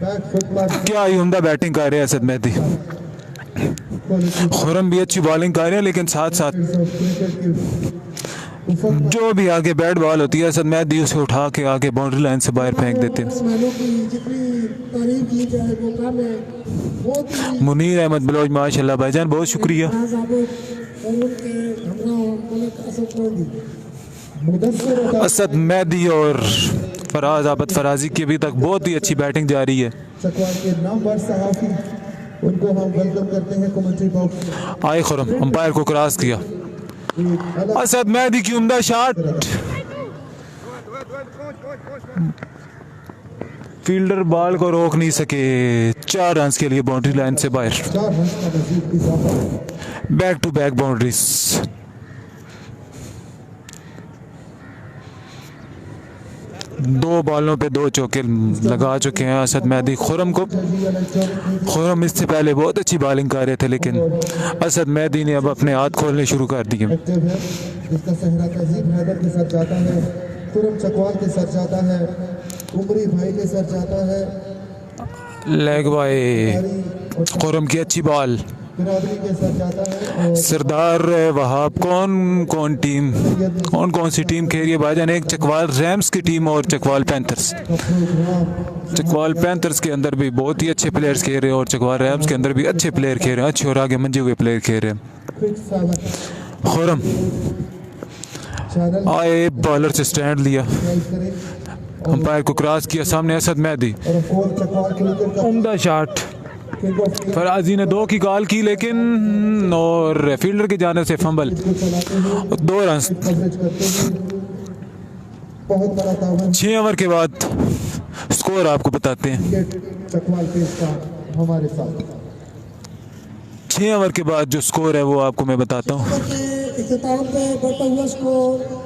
बैक फुट पर क्या ही उम्दा बैटिंग कर रहे हैं असद मेहदी। क्वालिटी खुरम भी अच्छी बॉलिंग कर रहे हैं, लेकिन साथ साथ ऑफ क्रिकेट की उफक जो भी आगे बैट बॉल होती है असद मेहदी उसे उठा के आगे बाउंड्री लाइन से बाहर फेंक देते हैं। बैट्समैनों की जितनी तारीफ की जाए वो कम है। बहुत ही मुनीर अहमद बलोच माशाल्लाह भाईजान, बहुत शुक्रिया। फराज आबद और उनके हमरा मलिक असद मेहदी। मुदस्सिर असद मेहदी और फराज आबद फराजी की अभी तक बहुत ही अच्छी बैटिंग जारी है। चकवाल के नामवर सहाफ़ी उनको हम वेलकम करते हैं कमेंट्री बॉक्स में। आए खुरम, अंपायर को क्रॉस किया। एक अलग असद मेहदी की उम्दा शॉट, फील्डर बॉल को रोक नहीं सके। 4 रन के लिए बाउंड्री लाइन से बाहर। 4 रन का मजीद इजाफा। Back to back boundaries. 2 बॉलों पे 2 चौके लगा चुके हैं असद मेहदी खुरम को। खुरम इससे पहले बहुत अच्छी बॉलिंग कर रहे थे, लेकिन असद मेहदी ने अब अपने हाथ खोलने शुरू कर दिए। एक्टिव है, इसका सहरा तहजीब हैदर के साथ जाता है, खुरम चकवाल के साथ जाता है, उमरी भाई के साथ जाता है, लेग बाय खुरम की अच्छी बॉल। बिरादरी के साथ जाता है और सरदार वहाब कौन कौन सी टीम खेल रही है भाईजान? एक चकवाल रैम्स की टीम और Chakwal panthers. Programme Chakwal panthers के अंदर भी बहुत ही अच्छे प्लेयर्स खेल रहे हैं और चकवाल रैम्स के अंदर भी अच्छे प्लेयर खेल रहे हैं, अच्छे और आगे मंजे हुए प्लेयर खेल रहे हैं। फिट साहब खुरम चैनल आए, बॉलर से स्टैंड लिया, सब्सक्राइब करें अंपायर को क्रॉस किया, सामने असद मेहदी, और अफकोर्स चकवाल क्रिकेट का उम्दा शॉट। किंग ऑफ फराजी ने 2 की कॉल की, लेकिन और फील्डर की जाने से फंबल। को चलाते हुए 2 रन। कवरेज करते हुए बहुत बड़ा तावन 6 ओवर के बाद स्कोर आपको बताते हैं। क्रिकेट चकवाल पेश का हमारे साथ 6 ओवर के बाद जो स्कोर है वो आपको मैं बताता हूँ। के इख्तिताम पे बढ़ता हुआ स्कोर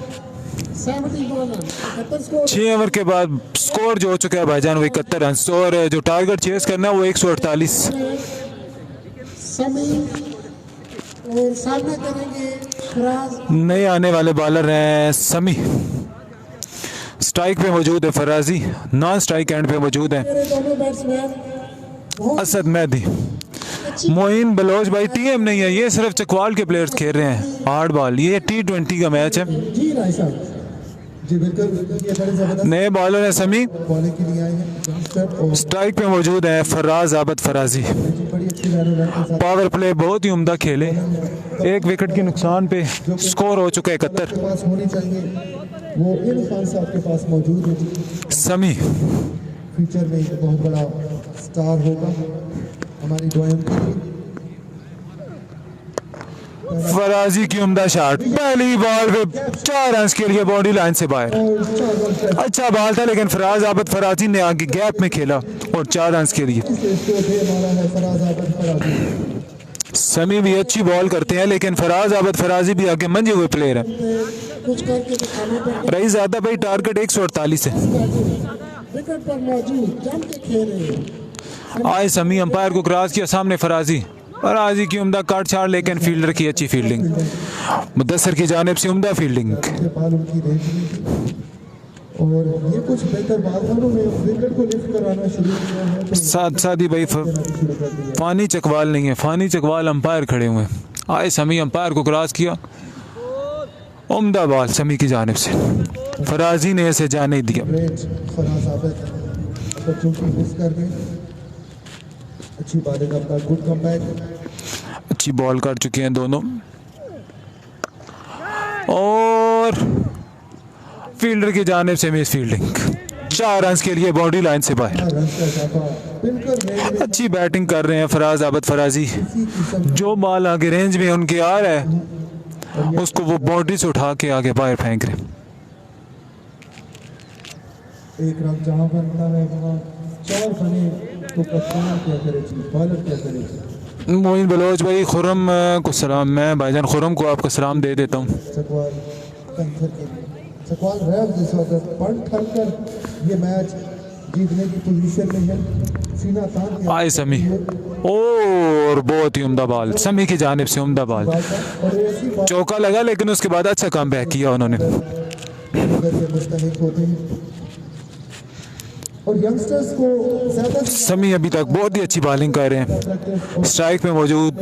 71 रन, 71 स्कोर 6 ओवर के बाद स्कोर जो हो चुका है भाईजान वो 71 रन, और जो टारगेट चेस करना है वो 148। समी और सामने करेंगे फराज। नए आने वाले बॉलर हैं समी। स्ट्राइक पे मौजूद है फराजी, नॉन स्ट्राइक एंड पे मौजूद है मेरे दोनों बैट्समैन बहुत असद मेहदी। मोइन बलोच भाई टीम नहीं है, ये सिर्फ चकवाल के प्लेयर्स खेल रहे हैं हार्ड बॉल। ये T20 का मैच है। जी राय साहब जी बिल्कुल, ये बड़े जबरदस्त नए बॉलर है समी। बॉलिंग के लिए आए हैं यंगस्टर और स्ट्राइक पे मौजूद है फराज आबद फराजी। बड़ी अच्छी रन के साथ पावर प्ले बहुत ही उम्दा खेले। 1 विकेट के नुकसान पे स्कोर हो चुका है 71। के पास होनी चाहिए वो इन खान साहब के पास मौजूद है जी। समी फ्यूचर में एक बहुत बड़ा स्टार होगा हमारी दुआओं के लिए। फराजी की उम्दा शॉट, पहली बॉल पे 4 रन के लिए बाउंड्री लाइन से बाहर। और 4 रन से अच्छा बॉल था, लेकिन फराज आबद फराजी ने आगे गैप में खेला और 4 रन के लिए। इसको दे मारा है फराज आबद फराजी। समी भी अच्छी बॉल करते हैं, लेकिन फराज आबद फराजी भी आगे मंजे हुए प्लेयर हैं। कुछ करके दिखाने पर रही ज्यादा भाई, टारगेट 148 है। विकेट पर मौजूद जम के खेले। आए समी, अंपायर को क्रॉस किया, सामने फराजी। फराजी की उम्दा काट छाड़, लेकिन फील्डर की अच्छी फील्डिंग। मुदस्सर की जानिब से उम्दा फील्डिंग। के पाल उनकी रेंज में थी और ये कुछ बेहतर बात है, उन्होंने विकेट को लिफ्ट कराना शुरू किया है तो साथ साथ ही भाई शुरू कर दिया। फानी चकवाल नहीं है, फानी चकवाल अंपायर खड़े हुए हैं। आए समी, अंपायर को क्रॉस किया, उम्दा बॉल समी की जानिब से। फराजी ने इसे जाने ही दिया। ग्रेट फराज आबद बच्चों की मिस कर गए। अच्छी बॉलिंग अपना गुड कमबैक। अच्छी बॉल कर चुके हैं दोनों, और फील्डर की जानिब से मिस फील्डिंग। 4 रन के लिए बाउंड्री लाइन से बाहर। रन का इजाफा बिल्कुल रेंज में अच्छी बैटिंग कर रहे हैं फराज आबद फराजी। किसी किस्म जो बॉल आगे रेंज में उनके आ रहा है उसको वो बाउंड्री से उठा के आगे बाहर फेंक रहे हैं। एक रन जहाँ बनता है वहाँ 4 बने तो कप्तान क्या करे जी, बॉलर क्या करे जी। मोइन बलोच भाई, खुरम को सलाम। मैं भाईजान खुरम को आपका सलाम दे देता हूँ। चकवाल पैंथर के चकवाल रैप जिस वक्त पन ठन कर ये मैच जीतने की पोजीशन में है। सीना तान के आए समी, और बहुत ही उम्दा बॉल समी की जानिब से, उम्दा बॉल। और ऐसी बात चौका लगा, लेकिन उसके बाद अच्छा काम बैक किया उन्होंने। करके मुस्तहिक होते हैं और यंगस्टर्स को ज्यादा से समी अभी तक बहुत ही अच्छी बॉलिंग कर रहे हैं। ज्यादा स्ट्राइक पे मौजूद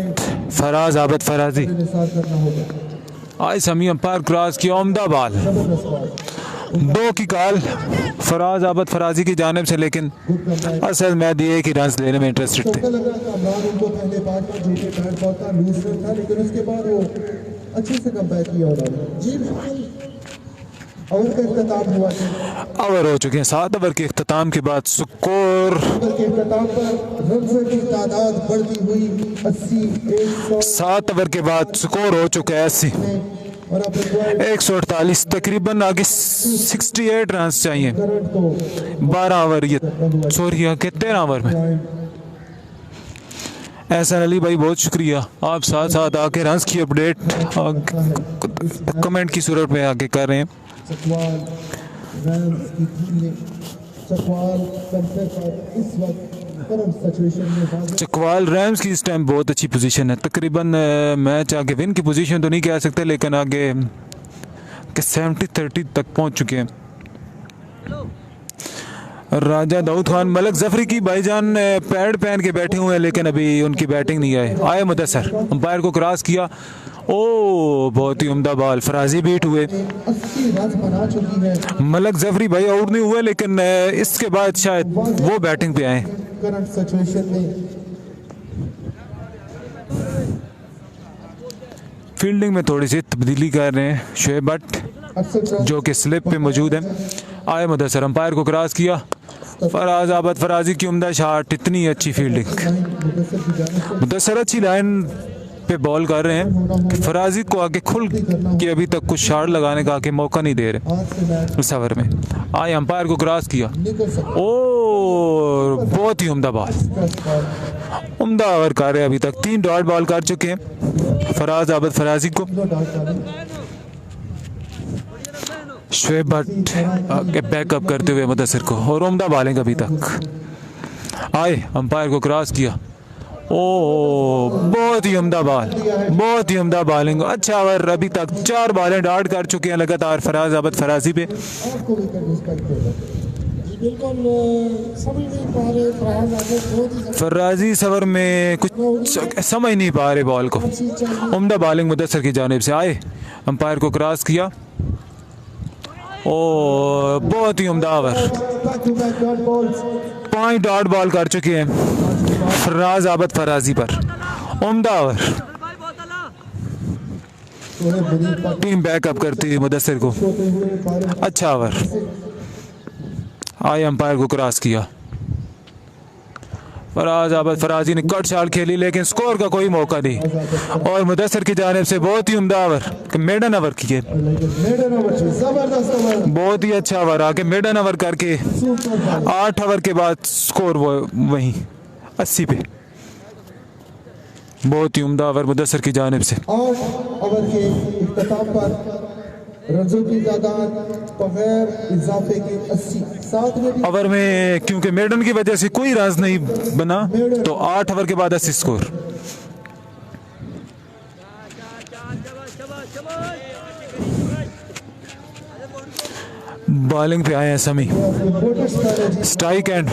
फराज आबद फराजी। निसार करना होगा। आए समी, अंपायर क्रॉस किया, उम्दा बॉल। जबरदस्त बॉल, 2 की कॉल फराज आबद फराजी की जानिब से, लेकिन गुड कमबैक। असल में दिए कि रन लेने में इंटरेस्टेड थे। चौका लगा कमरान उनको पहले पार्ट में जो कि बैट बॉल का लूजर था, लेकिन उसके बाद वो अच्छे से कमबैक किया उन्होंने। जी बिल्कुल ओवर का इख्तिताम हुआ था। ओवर हो चुके हैं। 7 ओवर के इख्तिताम के बाद स्कोर ओवर के इख्तिताम पर रन की तादाद बढ़ती हुई 80 100 7 ओवर के बाद स्कोर हो चुका है 80। में और आप रिक्वायर्ड 148 तकरीबन आगे 68 रन चाहिए करंट को 12 ओवर ये सॉरी आगे 13 ओवर में। एहसान अली भाई बहुत शुक्रिया, आप साथ साथ आके रन्स की अपडेट कमेंट की सूरत में आके कर रहे हैं। चकवाल रैम्स की टीम ने चकवाल कंपे पर इस वक्त करंट सिचुएशन में वाज़ेह चकवाल रैम्स की इस टाइम बहुत अच्छी पोजीशन है, तकरीबन मैच आगे विन की पोजीशन तो नहीं कह सकते लेकिन आगे के 70-30 तक पहुंच चुके हैं। राजा दाऊद खान मलक जफरी की भाईजान पैड पहन के बैठे हुए हैं लेकिन अभी उनकी बैटिंग नहीं आए मुदस्सर अंपायर को क्रॉस किया। ओ बहुत ही उम्दा बॉल, फराजी बीट हुए, 80 रन बना चुकी है। मलक जफरी भाई आउट नहीं हुए लेकिन इसके बाद शायद वो बैटिंग पे आए। करंट सिचुएशन में फील्डिंग में थोड़ी सी तब्दीली कर रहे हैं शोएब भट्ट अक्सर जो कि स्लिप पे मौजूद है। आए मुदस्सर अंपायर को क्रॉस किया, फराज आबद फराजी की उम्दा शॉट, इतनी अच्छी फील्डिंग, मुदस्सर की जानिब से मुदस्सर अच्छी लाइन पे बॉल कर रहे हैं। फराजी को आगे खुल के अभी तक कुछ शॉट लगाने का आगे मौका नहीं दे रहे आज से मैच इस ओवर में। आए अंपायर को क्रॉस किया, निकल सकता ओ बहुत ही उम्दा बॉल, है। उम्दा ओवर कर रहे हैं, अभी तक 3 डॉट बॉल कर चुके हैं फराज आबद फराजी को। शोएब भट्ट आगे बैकअप करते हुए मुदस्सर को, और उम्दा बॉलिंग अभी तक। आए अंपायर को क्रॉस किया, ओ बहुत ही उम्दा बॉल, बहुत ही उम्दा बॉलिंग, अच्छा ओवर, अभी तक 4 बॉलें डॉट कर चुके हैं लगातार फराज आबद फराजी पे। आपको भी कर रिस्पेक्ट होगा। जी बिल्कुल समझ नहीं पा रहे फरहान आगे बहुत ही फराजी इस ओवर में कुछ समझ नहीं पा रहे बॉल को, चीज चाहिए। उम्दा बॉलिंग मुदस्सर की जानिब से। आए अंपायर को क्रॉस किया, ओ बहुत ही उम्दा over, back to back dot balls 5 dot ball कर चुके हैं फराज आबद फराजी पर, उम्दा ओवर। थोड़े बड़ी पक टीम बैकअप करती हुई मुदस्सर को, होते हुए बारह अच्छा ओवर। आए अंपायर को क्रॉस किया, फराज आबद फराजी ने कट शॉट खेली लेकिन स्कोर का कोई मौका नहीं, और मुदस्सर की जानिब से बहुत ही उम्दा ओवर, मेडन ओवर किए, मेडन ओवर जबरदस्त ओवर बहुत ही अच्छा ओवर आके मेडन ओवर करके सुपर 8 ओवर के बाद स्कोर वो वहीं 80 पे, बहुत ही उम्दा ओवर मुदस्सर की जानिब से। 8 ओवर के इख्तिताम पर रनों की तादाद बगैर इजाफे के 80 7वें भी ओवर में क्योंकि मेडन की वजह से कोई रन नहीं बना तो 8 ओवर के बाद 80 स्कोर। बॉलिंग पे आए हैं समी, इम्पोर्टेंट स्ट्रैटेजी स्ट्राइक एंड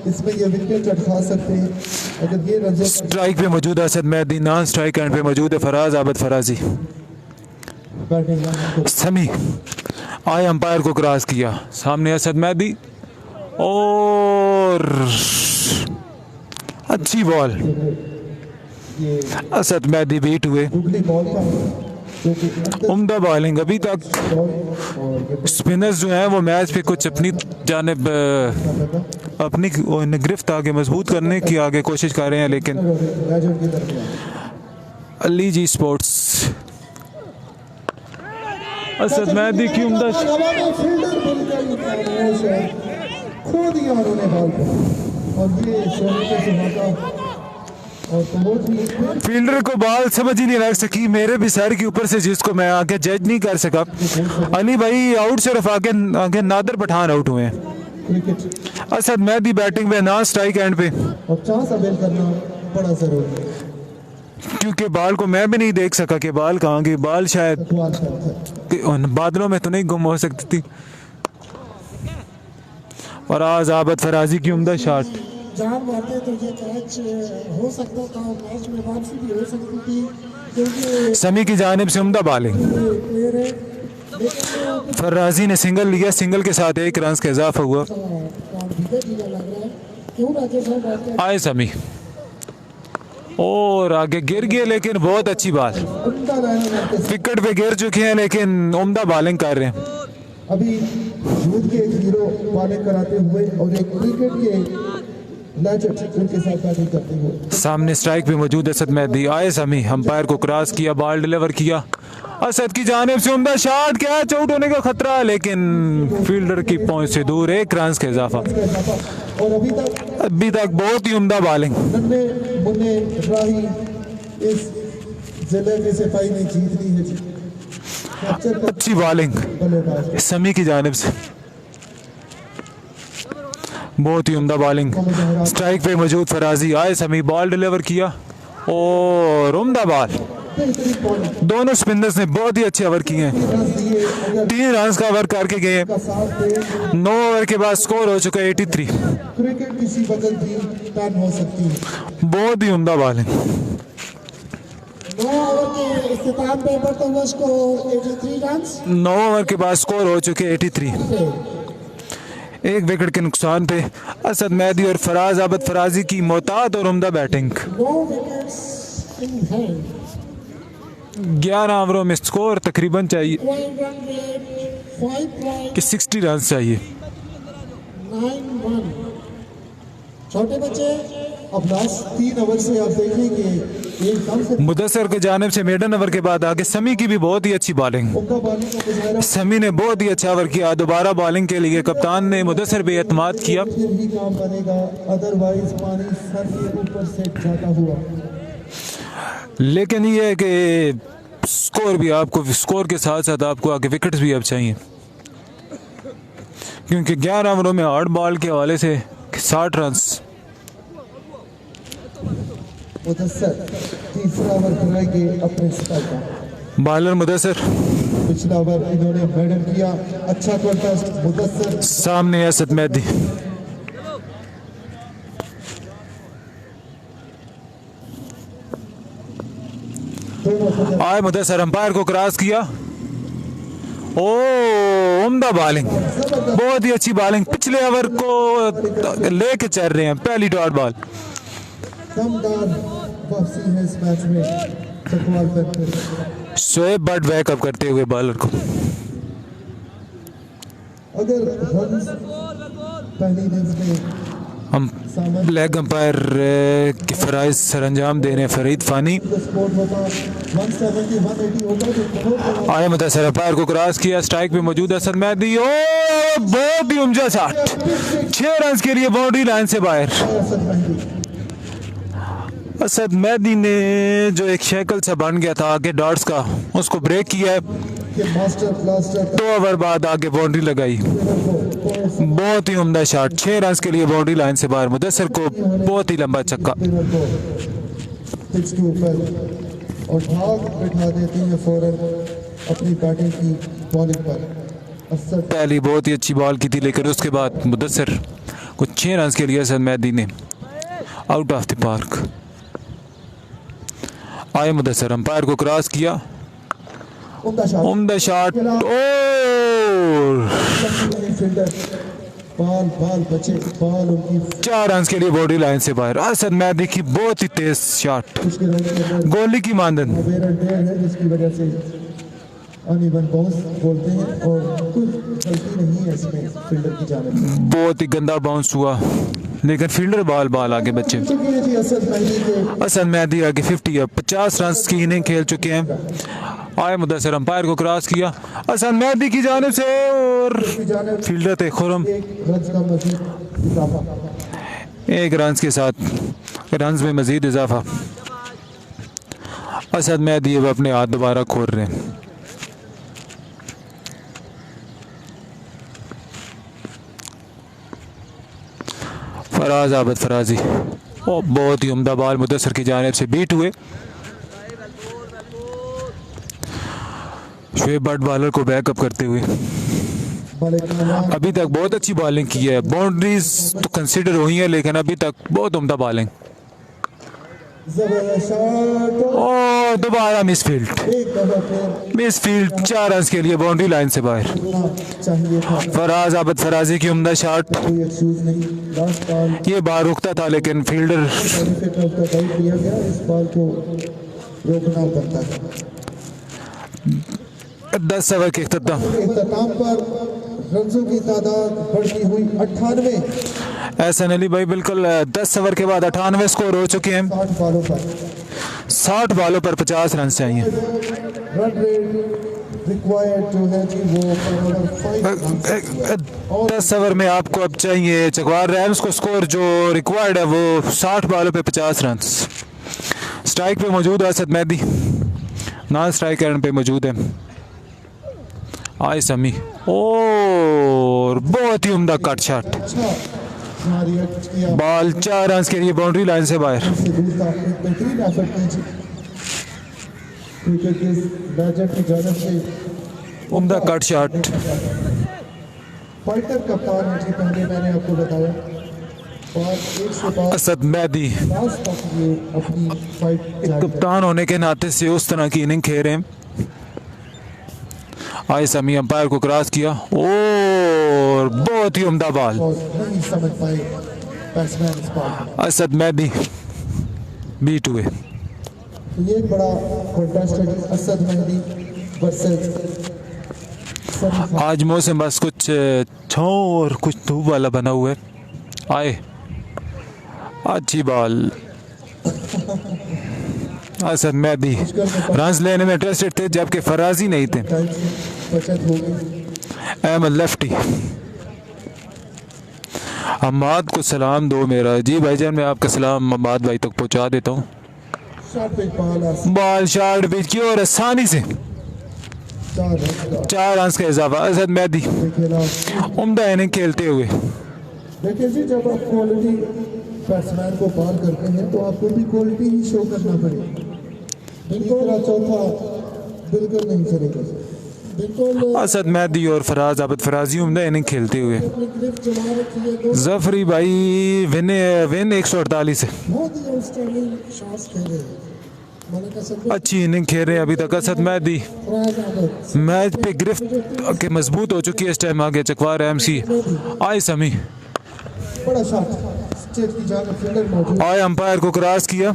इसमें ये विकेट चटका सकते हैं अगर ये रनों स्ट्राइक पे मौजूद है Asad Mehdi, non strike end पे मौजूद है फराज आबद फराजी। बैटिंग समी आए अंपायर को क्रॉस किया, सामने असद मेहदी और अच्छी बॉल, ये असद मेहदी बीट हुए, गुगली बॉल का जो कि अंदर उम्दा बॉलिंग। अभी तक बॉल और ये स्पिनर्स जो हैं वो मैच पे कुछ अपनी जानिब लगा अपनी गिरफ्त आगे मजबूत करने की आगे कोशिश कर रहे हैं लेकिन लेजेंड की तरफ अली जी स्पोर्ट्स असद मेहदी की उम्दा हवा में फील्डर बिल्कुल खामोश है, खो दिया उन्होंने बॉल को और ये शोले के सुहागा और बहुत ही फील्डर को बॉल समझ ही नहीं लग सकी मेरे भी सर के ऊपर से, जिसको मैं आगे जज नहीं कर सका। अली भाई आउट सिर्फ आगे आगे नादर पठान आउट हुए हैं। क्रिकेट असद मेहदी बैटिंग में, नॉन स्ट्राइक एंड पे, और चांस अवेल करना बड़ा जरूरी है। क्योंकि बॉल को मैं भी नहीं देख सका कि बॉल कहाँ गई, बॉल शायद सवाल था कि उन बादलों में तो नहीं गुम हो सकती थी। और आज आबद फराजी की उम्दा शॉट, जान मारते तो ये मैच हो सकता था, मैच में वापसी भी हो सकती थी क्योंकि समी की जानिब से उम्दा बॉलिंग, प्लेयर है लेकिन फराजी ने सिंगल लिया, सिंगल के साथ 1 रन का इजाफा हुआ। काम धीरे धीरे लग रहा है। क्यों राजेश साहब बात कर आए समी और आगे गिर गए लेकिन बहुत अच्छी बॉल, अंदर आने लगते विकेट पे गिर चुके हैं लेकिन उम्दा बॉलिंग कर रहे हैं। अभी यूथ के एक हीरो बॉलिंग कराते हुए और एक क्रिकेट के लेजेंड उनके साथ बैटिंग करते हुए सामने स्ट्राइक पे मौजूद असद मेहदी। आए समी अंपायर को क्रॉस किया, बॉल डिलीवर किया, असद की जानिब से उम्दा शॉट, क्या चोट होने का खतरा, लेकिन फील्डर की पहुंच से दूर, 1 रन का इजाफा। और अभी तक बहुत ही उम्दा बॉलिंग। नन्हे मुन्ने राही इस जिले की सिपाही ने जीत ली है जी। कैप्चर अच्छी बॉलिंग बल्लेबाज समी की जानिब से, बहुत ही उम्दा बॉलिंग। स्ट्राइक पे मौजूद फराजी, आए समी, बॉल डिलीवर किया और उम्दा बॉल। बेहतरीन बॉलिंग दोनों स्पिनर्स ने बहुत ही अच्छे ओवर किए हैं, रन दिए। अगर 3 रन का ओवर करके गए। का साथ दे 9 ओवर के बाद स्कोर हो चुका है 83। क्रिकेट किसी वक्त भी टर्न हो सकती है। बहुत ही उम्दा बॉलिंग। 9 ओवर के इख्तिताम पे बढ़ता हुआ स्कोर 83 रन 9 ओवर के बाद स्कोर हो चुके 83। पे। 1 विकेट के नुकसान पे असद मेहदी और फराज आबद फराजी की मोहतात और उम्दा बैटिंग। 9 wickets in hand. 11 ओवरों में स्कोर तकरीबन चाहिए Point run rate 5.91 कि 60 रन चाहिए। छोटे बच्चे अब लास्ट 3 ओवर से आप देखेंगे एक कम से मुदस्सर की जानिब से मेडन ओवर के बाद आगे समी की भी बहुत ही अच्छी बॉलिंग। उम्दा बॉलिंग का मुजाहरा समी ने बहुत ही अच्छा ओवर किया। दोबारा बॉलिंग के लिए कप्तान ने मुदस्सर पे एतमाद किया। फिर ही काम बनेगा, अदरवाइज पानी सर के ऊपर से जाता हुआ। लेकिन ये है कि स्कोर भी आपको, स्कोर के साथ साथ आपको आगे विकेट्स भी अब चाहिए, क्योंकि 11 ओवरों में 8 बॉल के हवाले से 60 रन। मुदस्सर तीसरा ओवर कराएंगे अपने स्टाइल का। बॉलर मुदस्सर, पिछला ओवर इन्होंने मेडल किया। अच्छा कॉन्टेस्ट मुदस्सर। सामने असद मेहदी। दोनों सदस्य आए मुदस्सर, अंपायर को क्रॉस किया। ओ उम्दा बॉलिंग, बहुत ही अच्छी बॉलिंग। पिछले ओवर को लेके चल रहे हैं, पहली डॉट बॉल। दमदार वापसी है इस मैच में चकवाल पर। शोएब बट बैकअप करते हुए बॉलर को। अगर रन पहली इनिंग्स में हम लेग अंपायर के फराइज सर अंजाम दे रहे हैं फरीद फानी। स्कोर होता 170 180 होता तो बहुत बड़ा आए मुदस्सर, अंपायर को क्रॉस किया। स्ट्राइक पे मौजूद असद मेहदी। ओ बहुत ही उम्दा शॉट, 6 रन के लिए बाउंड्री लाइन से बाहर। असद मेहदी। असद मेहदी ने जो एक शैकल सा बन गया था आगे डॉट्स का, उसको ब्रेक किया है। के मास्टर ब्लास्टर 2 ओवर बाद आगे बाउंड्री लगाई। को बहुत ही उम्दा शॉट, 6 रन के लिए बाउंड्री लाइन से बाहर। मुदस्सर को बहुत ही लंबा छक्का। पिच के ऊपर और भाग बिठा देते हैं फौरन अपनी बैटिंग की बॉलिंग पर। असद पहली बहुत ही अच्छी बॉल की थी, लेकिन उसके बाद मुदस्सर को 6 रन के लिए असद मेहदी ने आउट ऑफ द पार्क। आए मुदस्सर, अंपायर को क्रॉस किया। उम्दा शॉट उम्दा शॉट और फील्डर बॉल बॉल बचे बॉल उनकी 4 रन के लिए बाउंड्री लाइन से बाहर। असद मेहदी की बहुत ही तेज शॉट, उसके रन के अंदर गोली की मानदन। अवेयर डेयर है जिसकी वजह से अनइवन बाउंस बोलते हैं और कोई गलती नहीं है इसमें फील्डर की जानिब से। बहुत ही गंदा बाउंस हुआ, लेकिन फील्डर बॉल आगे बच्चे। चुकी है जी असद मेहदी के असद मेहदी आगे 50 अब 50 रन की इनिंग खेल चुके हैं। आए मुदस्सर, अंपायर को क्रॉस किया असद मेहदी की जानिब से और जानिब फील्डर थे खुरम। एक रन का मजीद इजाफा। 1 रन के साथ रन में मजीद इजाफा। असद मेहदी अब अपने हाथ दोबारा खोल रहे हैं। फराज आबद फराजी, ओ बहुत ही उम्दा बॉल मुदस्सर की जानिब से बीट हुए। शोएब बट बॉलर को बैकअप करते हुए मालिक अभी तक बहुत अच्छी बॉलिंग की है। बाउंड्रीज तो कंसिडर हुई है, लेकिन अभी तक बहुत उम्दा बॉलिंग। जबरदस्त शॉट ओ दोबारा मिसफील्ड, एक दफा फिर मिसफील्ड 4 रन के लिए बाउंड्री लाइन से बाहर। होना चाहिए था। फराज आबद फराजी की उम्दा शॉट। कोई एक्सक्यूज नहीं। लास्ट बॉल ये बाहर रुकता था, लेकिन fielder benefit of the doubt दिया गया। इस बॉल को रोकना बनता था। 10 ओवर के इख्तिताम इख्तिताम पर रन्सों की तादाद बढ़ती हुई 98। एहसन अली भाई बिल्कुल 10 ओवर के बाद 98 स्कोर हो चुके हैं। 60 बॉलों पर 60 बॉलों पर 50 रन चाहिए। रन रेट रिक्वायर्ड जो है जी वो पर 10 ओवर में आपको अब चाहिए चकवार रैम्स को स्कोर जो रिक्वायर्ड है वो 60 बॉलों पे 50 रन। स्ट्राइक पे मौजूद है Asad Mehdi, non strike end पे मौजूद है आय समी और बहुत ही उम्दा कट शॉट। अच्छा रिएक्ट किया बॉल 4 रन के लिए बाउंड्री लाइन से बाहर। से दूर का एक बेहतरीन एफर्ट कीजिए क्रिकेट के बैजर की जानब से उम्दा कट शॉट। फाइटर कप्तान है जी, पहले मैंने आपको बताया और एक से पास असद मेहदी लास्ट तक ये अपनी फाइट जारी रखें। कप्तान होने के नाते से उस तरह की इनिंग खेल रहे हैं। आय समी अंपायर को क्रॉस किया और बहुत ही उम्दा बॉल। और नहीं समझ पाए बैट्समैन इस बॉल को। असद मेहदी बीट हुए। तो ये एक बड़ा कॉन्टेस्ट है जी, असद मेहदी वर्सेस सनी आज मौसम बस कुछ छाँव और कुछ धूप वाला बना हुआ है। आए अच्छी बॉल। असद मेहदी रन लेने में इंटरेस्टेड थे जबकि फराजी नहीं थे। टाइम से बचत होगी। अहमद लेफ्टी। अम्माद को सलाम दो मेरा। जी भाईजान मैं आपका सलाम अम्माद भाई तक पहुंचा देता हूँ। शॉट पे बॉल बॉल शॉट पिच की और आसानी से 4 रन 4 रन का इजाफा। असद मेहदी के खिलाफ। उम्दा इनिंग खेलते हुए। देखिए जी, जब आप क्वालिटी बैट्समैन को पार करते हैं तो आपको भी क्वालिटी ही शो करना पड़ेगा। बिल्कुल चौथा बिल्कुल नहीं चलेगा। बिल्कुल असद मेहदी और फराज आबद फराजी उम्दा इनिंग खेलते हुए। अपनी गिरफ्त जमा रखी है। दो जफरी भाई विन 148 है। बहुत ही आउटस्टैंडिंग शॉट्स खेले हैं। मलिक असद अच्छी इनिंग खेल रहे हैं अभी तक असद मेहदी। फराज अहमद मैच पे गिरफ्त के मजबूत हो चुकी है इस टाइम। आगे चकवार एमसी आय समी बड़ा शॉट स्टेट की जान फील्डर मौजूद आय अंपायर को क्रॉस किया।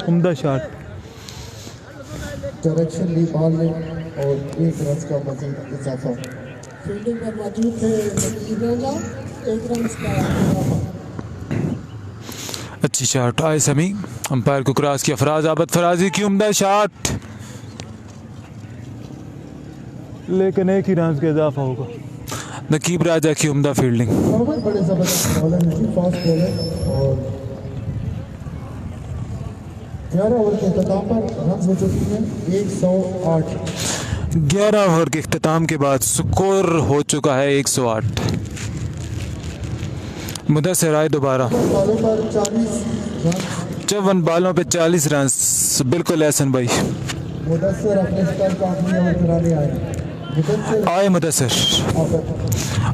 उम्दा शॉट। डायरेक्शन ली बॉल ने और 1 रन का मजीद इजाफा। फील्डिंग पर मौजूद थे नकीब रंगा। 1 रन का इजाफा। अच्छी शॉट आय समी अंपायर को क्रॉस किया। फराज आबद फराजी की उम्दा शॉट लेकिन 1 ही रन का इजाफा होगा। नकीब राजा की उम्दा फील्डिंग। बहुत बड़े जबरदस्त बॉलर हैं जी, फास्ट बॉलर। और 11 ओवर के अख्ताम पर रन हो चुकी हैं 108। 11 ओवर के इख्तिताम के बाद स्कोर हो चुका है 108। मुदस्सिर आए दोबारा। बॉलों पर 40 रन। 54 बालों पे 40 रन। बिल्कुल एहसन भाई मुदस्सिर अपने स्तर का आखिरी ओवर कराने आए। मुदस्सिर आए मुदस्सिर आफत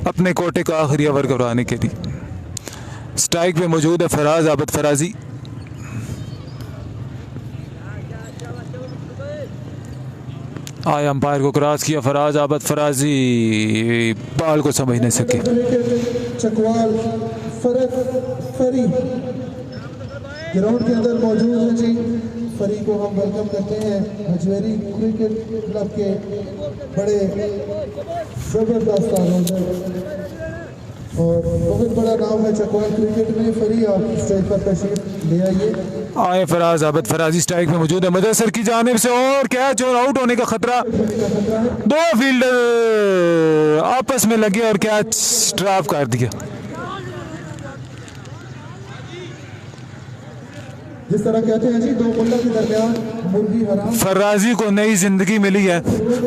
अपने कोटे का आखिरी ओवर करवाने के लिए। स्ट्राइक पे मौजूद है फराज आबद फराजी। आए अंपायर को क्रॉस किया। फराज आबद फराजी बॉल को समझ नहीं सके। चकवाल फरक फरी ग्राउंड के अंदर मौजूद है जी। फरी को हम वेलकम करते हैं हजवेरी क्रिकेट क्लब के बड़े जबरदस्त ऑलराउंडर और बहुत बड़ा नाम है चकवाल क्रिकेट में। फरी आप स्टेज पर तशरीफ ले आइए। आए फराज आबद फराजी स्ट्राइक में मौजूद है मुदस्सिर की जानिब से और कैच और आउट होने का खतरा। 2 फील्डर आपस में लगे और कैच ड्रॉप कर दिया। जिस तरह कहते हैं जी, 2 बल्ला के दरमियान मुर्गी हराम। फराजी को नई जिंदगी मिली है।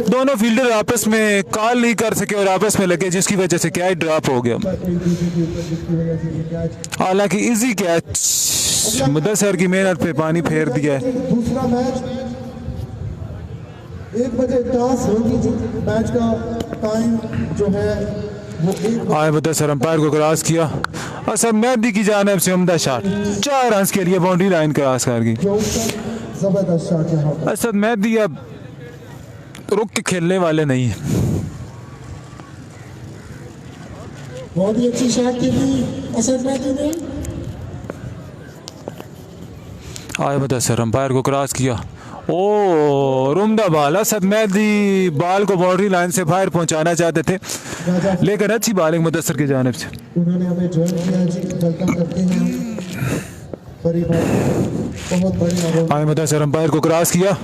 दोनों फील्डर आपस में कॉल नहीं कर सके और आपस में लगे जिसकी वजह से कैच ड्रॉप हो गया। एक दूसरे के ऊपर जिसकी वजह से ये कैच। हालांकि इजी कैच मुदस्सिर की मेहनत पे पानी फेर दिया है। दूसरा मैच 1 बजे टॉस होगी जी। मैच का टाइम जो है वो 1 आए मुदस्सिर अंपायर को क्रॉस किया। असद मेहदी की जानिब से उम्दा शॉट 4 रन के लिए बाउंड्री लाइन क्रॉस कर गई। जबरदस्त शॉट यहाँ पर। असद मेहदी अब रुक के खेलने वाले नहीं है। बहुत ही अच्छी शॉट खेली असद मेहदी ने। आए मुदस्सिर अंपायर को क्रॉस किया ओ रुमदा बाल, असद मेहदी बाल को बाउंड्री लाइन से बाहर पहुंचाना चाहते थे, राजा लेकिन अच्छी बॉलिंग मुदस्सर की जानिब से। उन्होंने हमें ज्वाइन किया जी, वेलकम करते हैं। बड़ी बात, बहुत बड़ी आवाज़। आए मुदस्सर अंपायर को क्रॉस किया,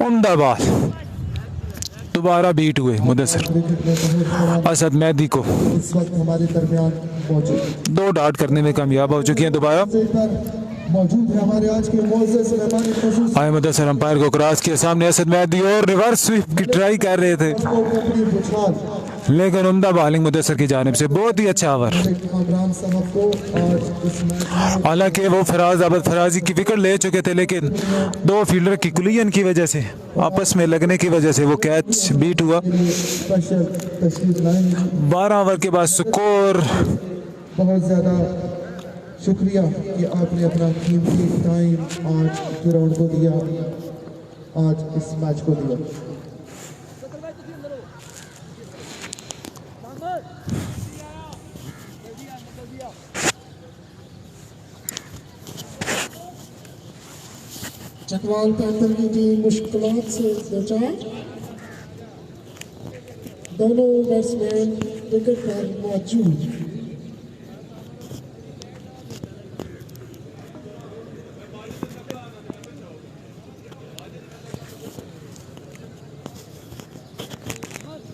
उम्दा बाल, दोबारा बीट हुए मुदस्सर क्रिकेट में बहुत बड़ा असद मेहदी को इस वक्त हमारे दरमियान मौजूद 2 डॉट करने में कामयाब हो चुकी हैं। दोबारा पर मौजूद है हमारे आज के मोअज़्ज़ज़ मेहमान ख़ुसूस आए मुदस्सर अंपायर को क्रॉस किया, सामने असद मेहदी और रिवर्स स्वीप की ट्राई कर रहे थे, को अपनी बुछार लेकिन उम्दा बॉलिंग मुदस्सर की जानिब से, बहुत ही अच्छा ओवर। कामरान साहब को आज इस मैच में हालांकि वो फराज अहमद फराजी की विकेट ले चुके थे, लेकिन 2 फील्डर की कुलियन की वजह से, आपस में लगने की वजह से वो कैच बीट हुआ। स्पेशल तशरीफ लाएंगे। 12 ओवर के बाद स्कोर बहुत ज़्यादा शुक्रिया कि आपने अपना कीमती टाइम आज ग्राउंड को दिया, आज इस मैच को दिया। चकवाल पैंथर की टीम मुश्किलात से बचा, दोनों बैट्समैन विकेट पर मौजूद।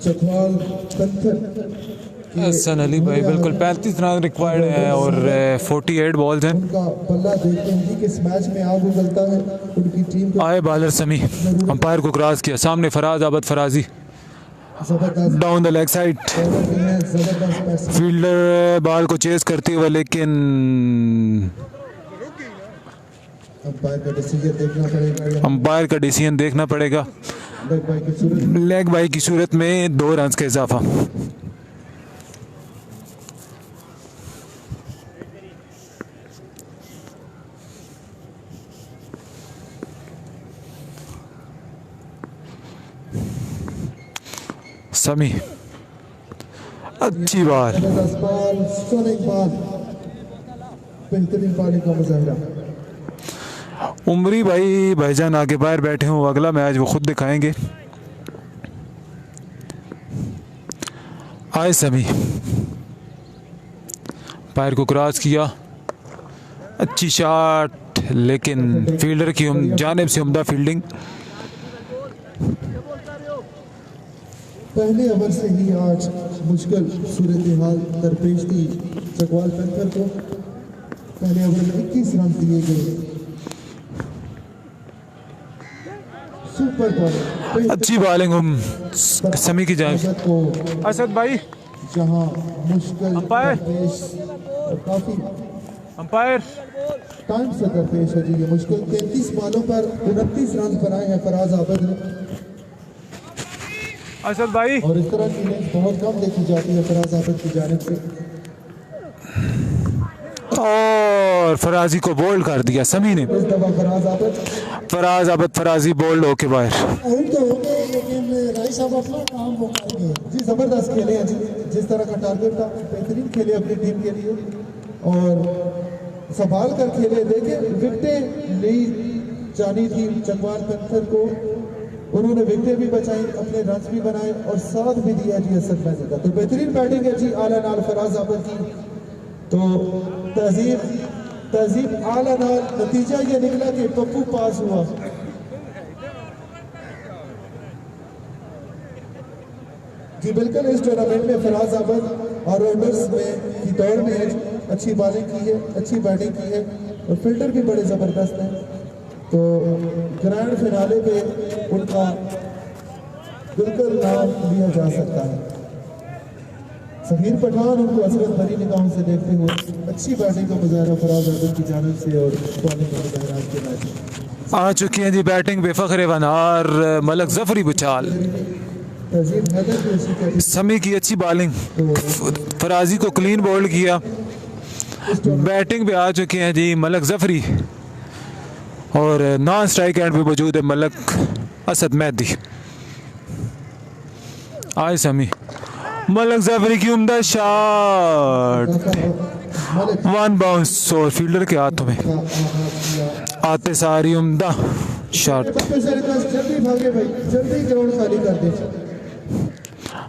चकवाल पैंथर हसन अली भाई बिल्कुल 35 रन रिक्वायर्ड है और 48 बॉल्स हैं। उनका बल्ला देखते हैं कि इस मैच में आग उगलता है उनकी टीम को। आए बॉलर समी, अंपायर को क्रॉस किया, सामने फराज अहमद फराजी जबरदस्त down the leg side, bowler भी हैं, जबरदस्त बैट्समैन। फील्डर बॉल को चेस करते हुए, लेकिन अंपायर का डिसीजन देखना पड़ेगा। अंपायर का डिसीजन देखना पड़ेगा। लेग बाई की सूरत लेग बाई की सूरत में 2 रन का इजाफा। समी अच्छी बात, जबरदस्त बॉल, स्टनिंग बॉल, बेहतरीन बॉलिंग का मुजाहरा। उमरी भाई भाईजान आगे बाहर बैठे हों, अगला मैच वो खुद दिखाएंगे। आए समी, पैर को क्रॉस किया, अच्छी शॉट, लेकिन फील्डर की जानिब से उम्दा फील्डिंग। पहले ओवर से ही आज मुश्किल सूरत हाल दरपेश थी चकवाल पैंथर को। पहले ओवर में 21 रन दिए गए। सुपर बॉलिंग, अच्छी बॉलिंग समी की जानिब। को असद भाई, जहां मुश्किल अंपायर। दरपेश और काफी अंपायर टाइम से दरपेश है जी ये मुश्किल। 33 बॉलों पर 29 रन बनाए हैं फराज अहमद ने, असद भाई, और इस तरह की इनिंग्स बहुत कम देखी जाती है फराज अहमद की जानिब से। और फराजी को बोल्ड कर दिया समी ने। इस दफा फराज अहमद फराजी बोल्ड होके बाहर। आउट तो हो गए, लेकिन राय साहब अपना काम वो कर गए। जी जबरदस्त खेले हैं जी, जिस तरह का टारगेट था बेहतरीन खेले अपनी टीम के लिए और संभाल कर खेले। देखे विकेटें ली जानी थी चकवाल पैंथर को, उन्होंने विकेटें भी बचाई, अपने रन भी बनाए और साथ भी दिया जी असद मैच का। तो बेहतरीन बैटिंग है जी आला नाल फराज अहमद की। तो तहजीब आला नाल, नतीजा ये निकला कि पप्पू पास हुआ। जी बिल्कुल, इस टूर्नामेंट में फराज अहमद ऑलराउंडर्स में की दौड़ में है, अच्छी बॉलिंग की है, अच्छी बैटिंग की है और फील्डर भी बड़े ज़बरदस्त हैं। तो ग्रैंड फिनाले पे उनका बिल्कुल नाम लिया जा सकता है। समीर पठान उनको हसरत भरी निगाहों से देखते हुए अच्छी बैटिंग का मुजाहरा फराज अहमद की जानिब से और बॉलिंग का मुजाहरा आज के मैच में। आ चुकी हैं जी बैटिंग बेफखर वनार मलक जफरी बुचाल। तहजीब हैदर भी उसी के समी की अच्छी बॉलिंग, फराजी को क्लीन बोल्ड किया। बैटिंग पे आ चुके हैं जी मलक जफरी और नॉन स्ट्राइक एंड पे मौजूद है मलक असद मेहदी। आए समी, मलक जफरी की उम्दा शॉट, मलिक 1 बाउंस और फील्डर के हाथों में का आगाज किया। आते सारी उम्दा शॉट। जल्दी भागे भाई, जल्दी ग्राउंड खाली कर दे।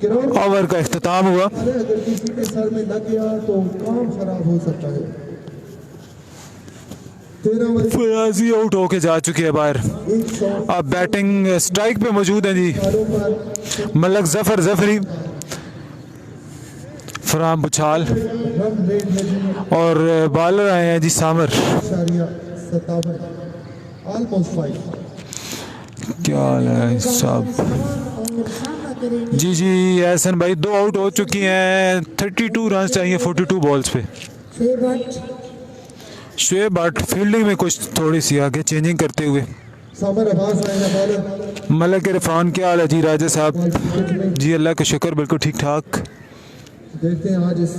ग्राउंड ओवर का इख्तिताम हुआ। अगर किसी के सर में लग गया तो काम खराब हो सकता है। 13 फयाजी आउट होके जा चुके हैं बाहर। अब बैटिंग स्ट्राइक पे मौजूद है जी मलक जफर जफरी, फरहाम बुछाल रन रेट है जी और बॉलर आए हैं जी सामर। 57 ऑलमोस्ट 5। क्या हाल है साहब? और सामना करेंगे जी जी एहसन भाई 2 आउट हो चुकी हैं। 32 रन चाहिए 42 बॉल्स पे। शुएब भट्ट, शुएब भट्ट फील्डिंग में कुछ थोड़ी सी आगे चेंजिंग करते हुए। सामर अब्बास आएगा बॉलर। मलक इरफान क्या हाल है जी? राजा साहब जी अल्लाह का शुक्र बिल्कुल ठीक ठाक। देखते हैं आज इस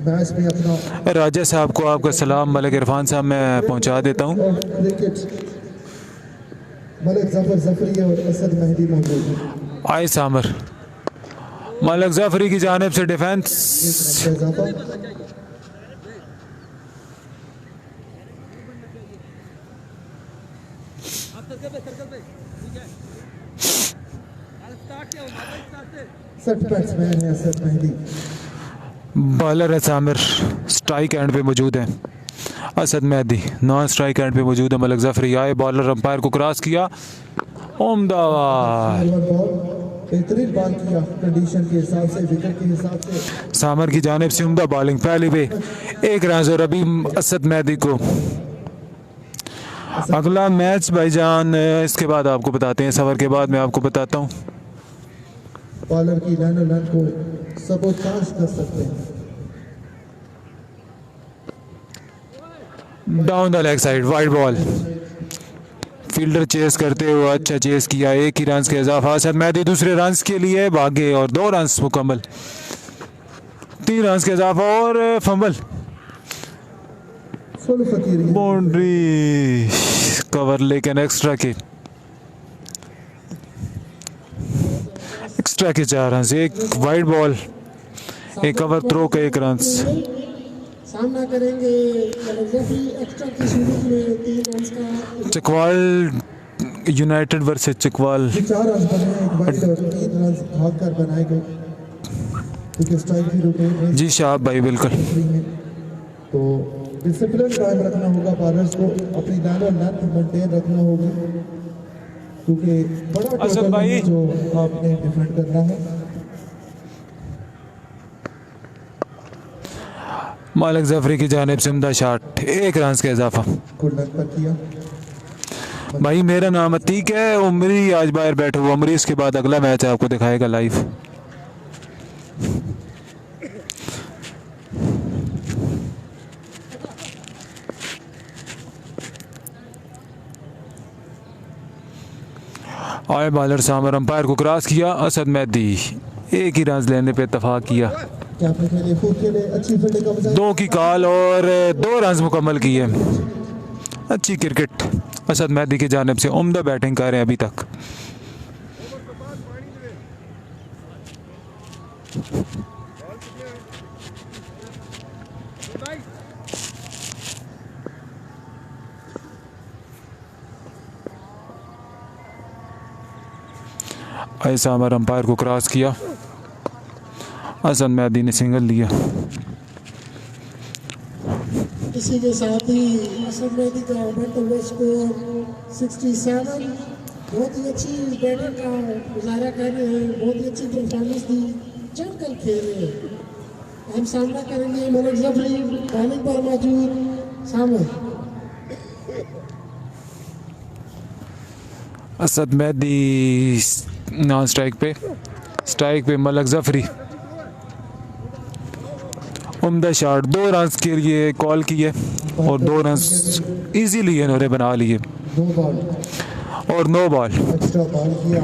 मैच में अपना राजा साहब को आपका सलाम मलक इरफान साहब मैं पहुंचा देता हूं। और क्रिकेट मलिक जफर जफरी और असद मेहदी मौजूद है। आए सामर मलक जफरी की जानिब से डिफेंस। इसका इजाफा सेट बैट्समैन है असद मेहदी। बॉलर है सामिर, स्ट्राइक एंड पे मौजूद है Asad Mehdi, non strike end पे मौजूद है मलक जफरी। आए बॉलर अंपायर को क्रॉस किया, उम्दा बॉल बेहतरीन बॉल किया कंडीशन के हिसाब से, विकेट के हिसाब से। सामर की जानिब से उम्दा बॉलिंग, पहली पे 1 रन और अभी असद मेहदी को। अगला मैच भाईजान इसके बाद आपको बताते हैं, सवर के बाद मैं आपको बताता हूँ। बॉलर की लाइन लाइन को सबोताज कर सकते हैं। Down the leg side wide ball, fielder chase करते हुए अच्छा चेस किया, 1 ही रन के इजाफा। असद मेहदी दूसरे रन के लिए भागे और 2 रन मुकम्मल, 3 रन के इजाफा और फंबल। फुल फकीर बाउंड्री कवर लेकिन एक्स्ट्रा के 4 run, 1 wide ball, 1 cover throw का 1 रन। सामना करेंगे मलक जफरी एक्स्ट्रा की सूरत में 3 रन का। Chakwal United versus Chakwal. 4 run बने हैं, 1 वाइड और 3 रन भाग कर बनाए गए क्योंकि स्ट्राइक भी रोटेट है जी शाह भाई बिल्कुल। तो डिसिप्लिन कायम रखना होगा बॉलर्स को, अपनी लाइन और लेंथ मेंटेन रखना होगी क्योंकि बड़ा असद टोटल भाई। है जो आपने डिफेंड करना है। मलक जफरी की जानिब से उम्दा शॉट, 1 रन का इजाफा। गुड लक पर किया। भाई मेरा नाम अतीक है, उमरी आज बाहर बैठा हुआ। उमरी इसके बाद अगला मैच आपको दिखाएगा लाइव। आए बॉलर सामर, अंपायर को क्रॉस किया, असद मेहदी 1 ही रन लेने पे इत्तफाक किया। क्या आपने खेले खूब खेले, अच्छी फील्डिंग का मजा। 2 की कॉल और 2 रन मुकम्मल किए। अच्छी क्रिकेट असद मेहदी की जानिब से, उम्दा बैटिंग कर रहे हैं अभी तक। ऐसा हमारा अंपायर को क्रॉस किया, असद मेहदी ने सिंगल लिया। इसी के साथ ही असद मेहदी का बढ़ता हुआ स्कोर 67। बहुत ही अच्छी बैटिंग का मुजाहरा कर रहे हैं, बहुत ही अच्छी परफॉर्मेंस दी, चढ़कर खेल रहे हैं। हम सामना करेंगे मलक जफरी, बॉलिंग पर मौजूद सामर। असद मेहदी नॉन स्ट्राइक पे, स्ट्राइक पे मलक जफरी। उम्दा शॉट, 2 रन के लिए कॉल किए और 2 रन इजीली इन्होंने बना लिए। 2 बॉल और 9 बॉल एक्स्ट्रा बॉल किया।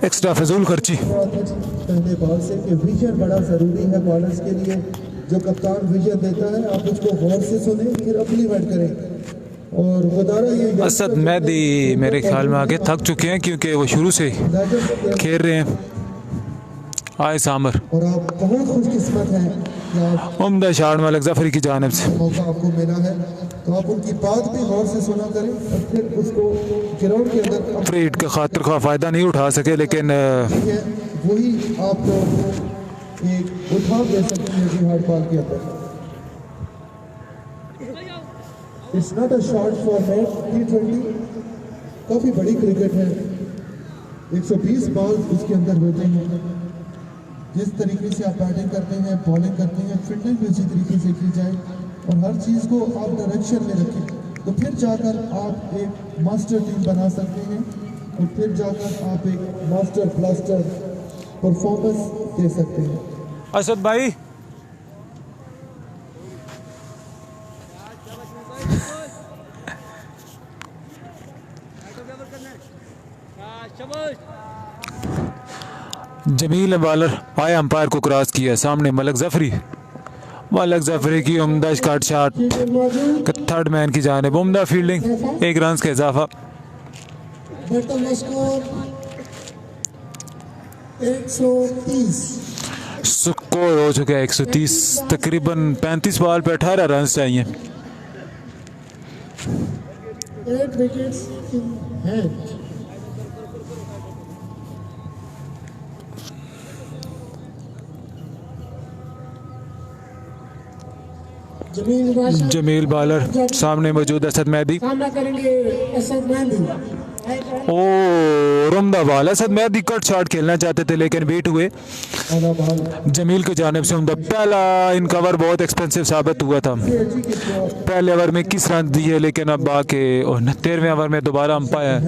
एक्स्ट्रा फजूल खर्ची। पहले बॉल से कि विजन बड़ा ज़रूरी है बॉलर्स के लिए। जो कप्तान विजन देता है आप उसको गौर से सुने, फिर अप्लीमेंट करें। और गुजारा ये असद मेहदी मेरे ख्याल में आगे थक चुके हैं क्योंकि वो शुरू से खेल रहे हैं। आए सामर, और आप बहुत खुशकिस्मत हैं कि आप उम्दा शॉट मलिक जफरी की जानिब से। मौका आपको मिला है तो आप उनकी बात भी गौर से सुना करें और फिर उसको ग्राउंड के अंदर फ्रीड के खातिर का फ़ायदा नहीं उठा सके, लेकिन वही आपको एक उठाव दे सकते हैं जी हार्ड बॉल के अंदर। It's not a short format T20, काफ़ी बड़ी क्रिकेट है, 120 बॉल उसके अंदर होते हैं। जिस तरीके से आप बैटिंग करते हैं, बॉलिंग करते हैं, फील्डिंग भी उसी तरीके से की जाए और हर चीज़ को आप डायरेक्शन में रखें, तो फिर जाकर आप एक मास्टर टीम बना सकते हैं और फिर जाकर आप एक मास्टर ब्लास्टर परफॉर्मेंस दे सकते हैं। असद भाई जमील बॉलर आया, अंपायर को क्रॉस किया, सामने मलिक जफरी की उम्दा कट शॉट थर्ड मैन की जानिब, उम्दा फील्डिंग, 1 रन का इजाफा। बर्तन स्कोर 130। स्कोर हो चुका है 130, तकरीबन 35 बॉल पे 18 रन चाहिए। 8 wickets in hand. Jameel bowler, सामने मौजूद असद मेहदी, सामना करेंगे असद मेहदी। और उम्दा ball, Asad Mehdi cut shot खेलना चाहते थे लेकिन बीट हुए जमील की जानिब से। उम्दा पहला इन कवर बहुत एक्सपेंसिव साबित हुआ था, पहले ओवर में 21 रन दिए, लेकिन अब आके 13वें ओवर में दोबारा अंपायर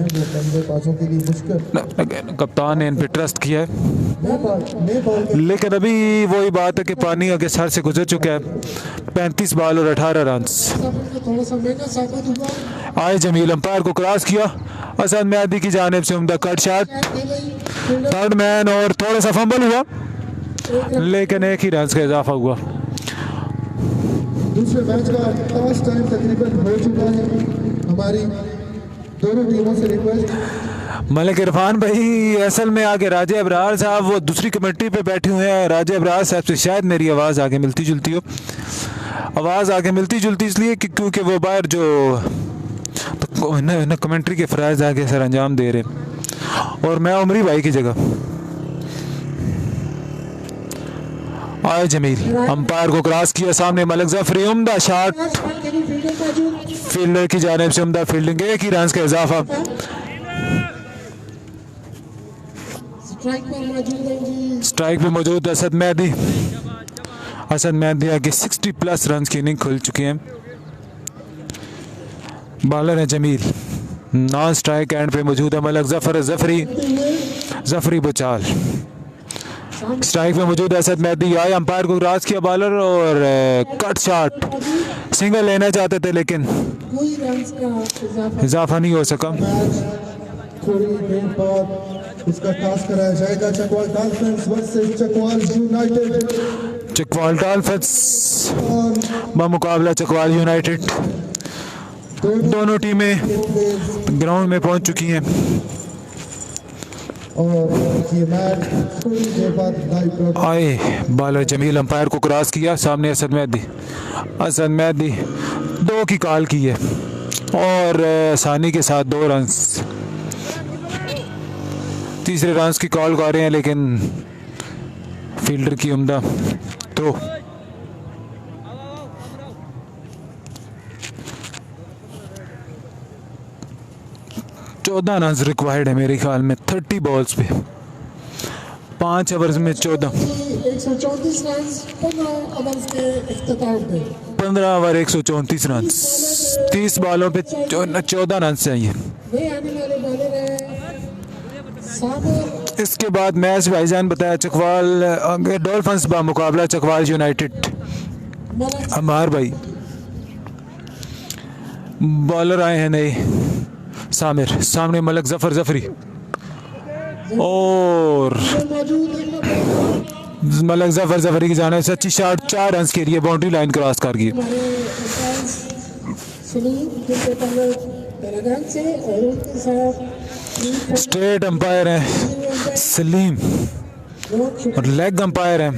कप्तान ने इन पर ट्रस्ट किया है। लेकिन अभी वही बात है कि पानी आगे सर से गुजर चुका है। 35 बॉल और 18 रन आए। जमील अंपायर को क्रॉस किया, असद मेहदी की जानिब से उम्दा कट शॉट, थर्ड मैन, और थोड़ा सा फंबल हुआ लेकिन 1 ही रन का इजाफा हुआ। दूसरे मैच का पास टाइम तकरीबन हो चुका है। हमारी दोनों टीमों से रिक्वेस्ट, मलिक इरफान भाई असल में आगे राजे अबरार साहब वो दूसरी कमेटी पे बैठे हुए हैं। राजे अबरार साहब से शायद मेरी आवाज़ आगे मिलती जुलती हो, आवाज़ आगे मिलती जुलती इसलिए कि क्योंकि वो बाहर जो तो न कमेंट्री के फ़राइज़ आगे सर अंजाम दे रहे और मैं उमरी भाई की जगह। आए जमील, अंपायर को क्रॉस किया, सामने मलिक जफरी, उम्दा शॉट, फील्डर की जानिब से उम्दा फील्डिंग, 1 ही रन का इजाफा। स्ट्राइक पे मौजूद असद मेहदी आगे 60+ रन की इनिंग खुल चुकी हैं। बॉलर है जमील, नॉन स्ट्राइक एंड पे मौजूद है मलिक जफरी बचाल, स्ट्राइक पे मौजूद है असद मेहदी। आए, अंपायर को क्रॉस किया बॉलर और कट शॉट, सिंगल लेना चाहते थे लेकिन इजाफा नहीं हो सका। थोड़ी देर बाद उसका टॉस कराया जाएगा। Chakwal Dolphins versus Chakwal United. Chakwal Dolphins बमुकाबला चकवाल यूनाइटेड। दोनों टीमें ग्राउंड में पहुंच चुकी हैं और ये मैच थोड़ी देर बाद लाइव आए। बॉलर जमील अंपायर को क्रॉस किया, सामने असद मेहदी 2 की कॉल की है और आसानी के साथ 2 रन, तीसरे रन की कॉल कर रहे हैं लेकिन फील्डर की उम्दा तो 14 रन रिक्वायर्ड है मेरे ख्याल में 30 बॉल्स पे, 5 ओवर्स में 14। 134 रन 15 ओवर्स के इख्तिताम पे, 15 ओवर 134 रन, 30 बॉलों पे 14 रन चाहिए। आने वाले बॉलर हैं साबिर। इसके बाद मैच भाईजान बताया चकवाल डॉल्फिन्स बा मुकाबला चकवाल यूनाइटेड। अमार भाई बॉलर आए हैं नए, सामिर, सामने मलिक जफरी और मलिक जफरी की जाने से अच्छी शॉट, 4 रन के लिए बाउंड्री लाइन क्रॉस कर गई। स्ट्रेट अंपायर है सलीम और लेग अंपायर है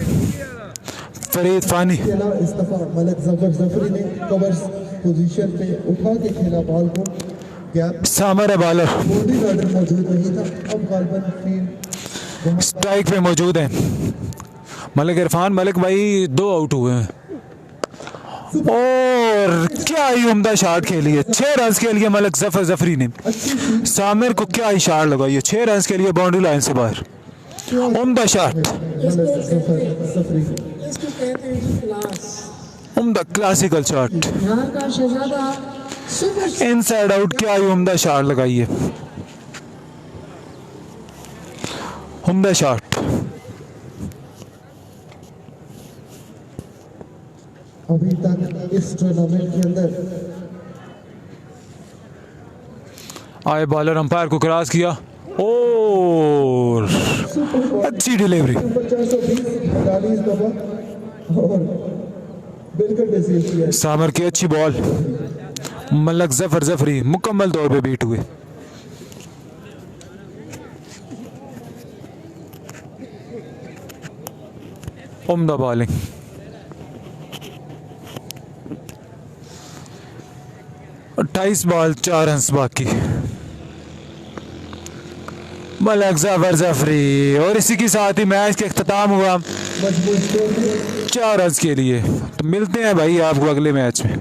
फरीद फानी। इसके अलावा इस दफा मलिक जफर जफरी ने कवर्स पोजीशन पे उठा के खेला बॉल को, गैप सामर है बॉलर, बॉडी गार्डर मौजूद नहीं था। अब गालबन फील्ड स्ट्राइक पे मौजूद है मलिक इरफान। मलिक भाई 2 आउट हुए हैं और क्या ही उम्दा शॉट खेली है। 6 रन के लिए मलिक जफर जफरी ने सामिर को क्या ही शॉट लगाई है। 6 रन के लिए बाउंड्री लाइन से बाहर, उम्दा शॉट, मलिक जफर जफरी। इसको कहते हैं जी क्लास। उम्दा क्लासिकल शॉट, बिहार का शहजादा सुपर इनसाइड आउट, क्या ही उम्दा शॉट लगाई है, उम्दा शॉट। अभी तक इस टूर्नामेंट के अंदर आए बॉलर अंपायर को क्रॉस किया और अच्छी डिलीवरी। नंबर 420 45 दफा और बिल्कुल डिसीव किया। सामर की अच्छी बॉल, मलिक जफर जफरी मुकम्मल तौर पे बीट हुए। उम्दा बॉलिंग, अट्ठाईस बॉल 4 रन बाकी। मलिक जफर जफरी और इसी के साथ ही मैच का इख्तिताम हुआ मजबूत स्कोर 4 रन के लिए। तो मिलते हैं भाई आपको अगले मैच में।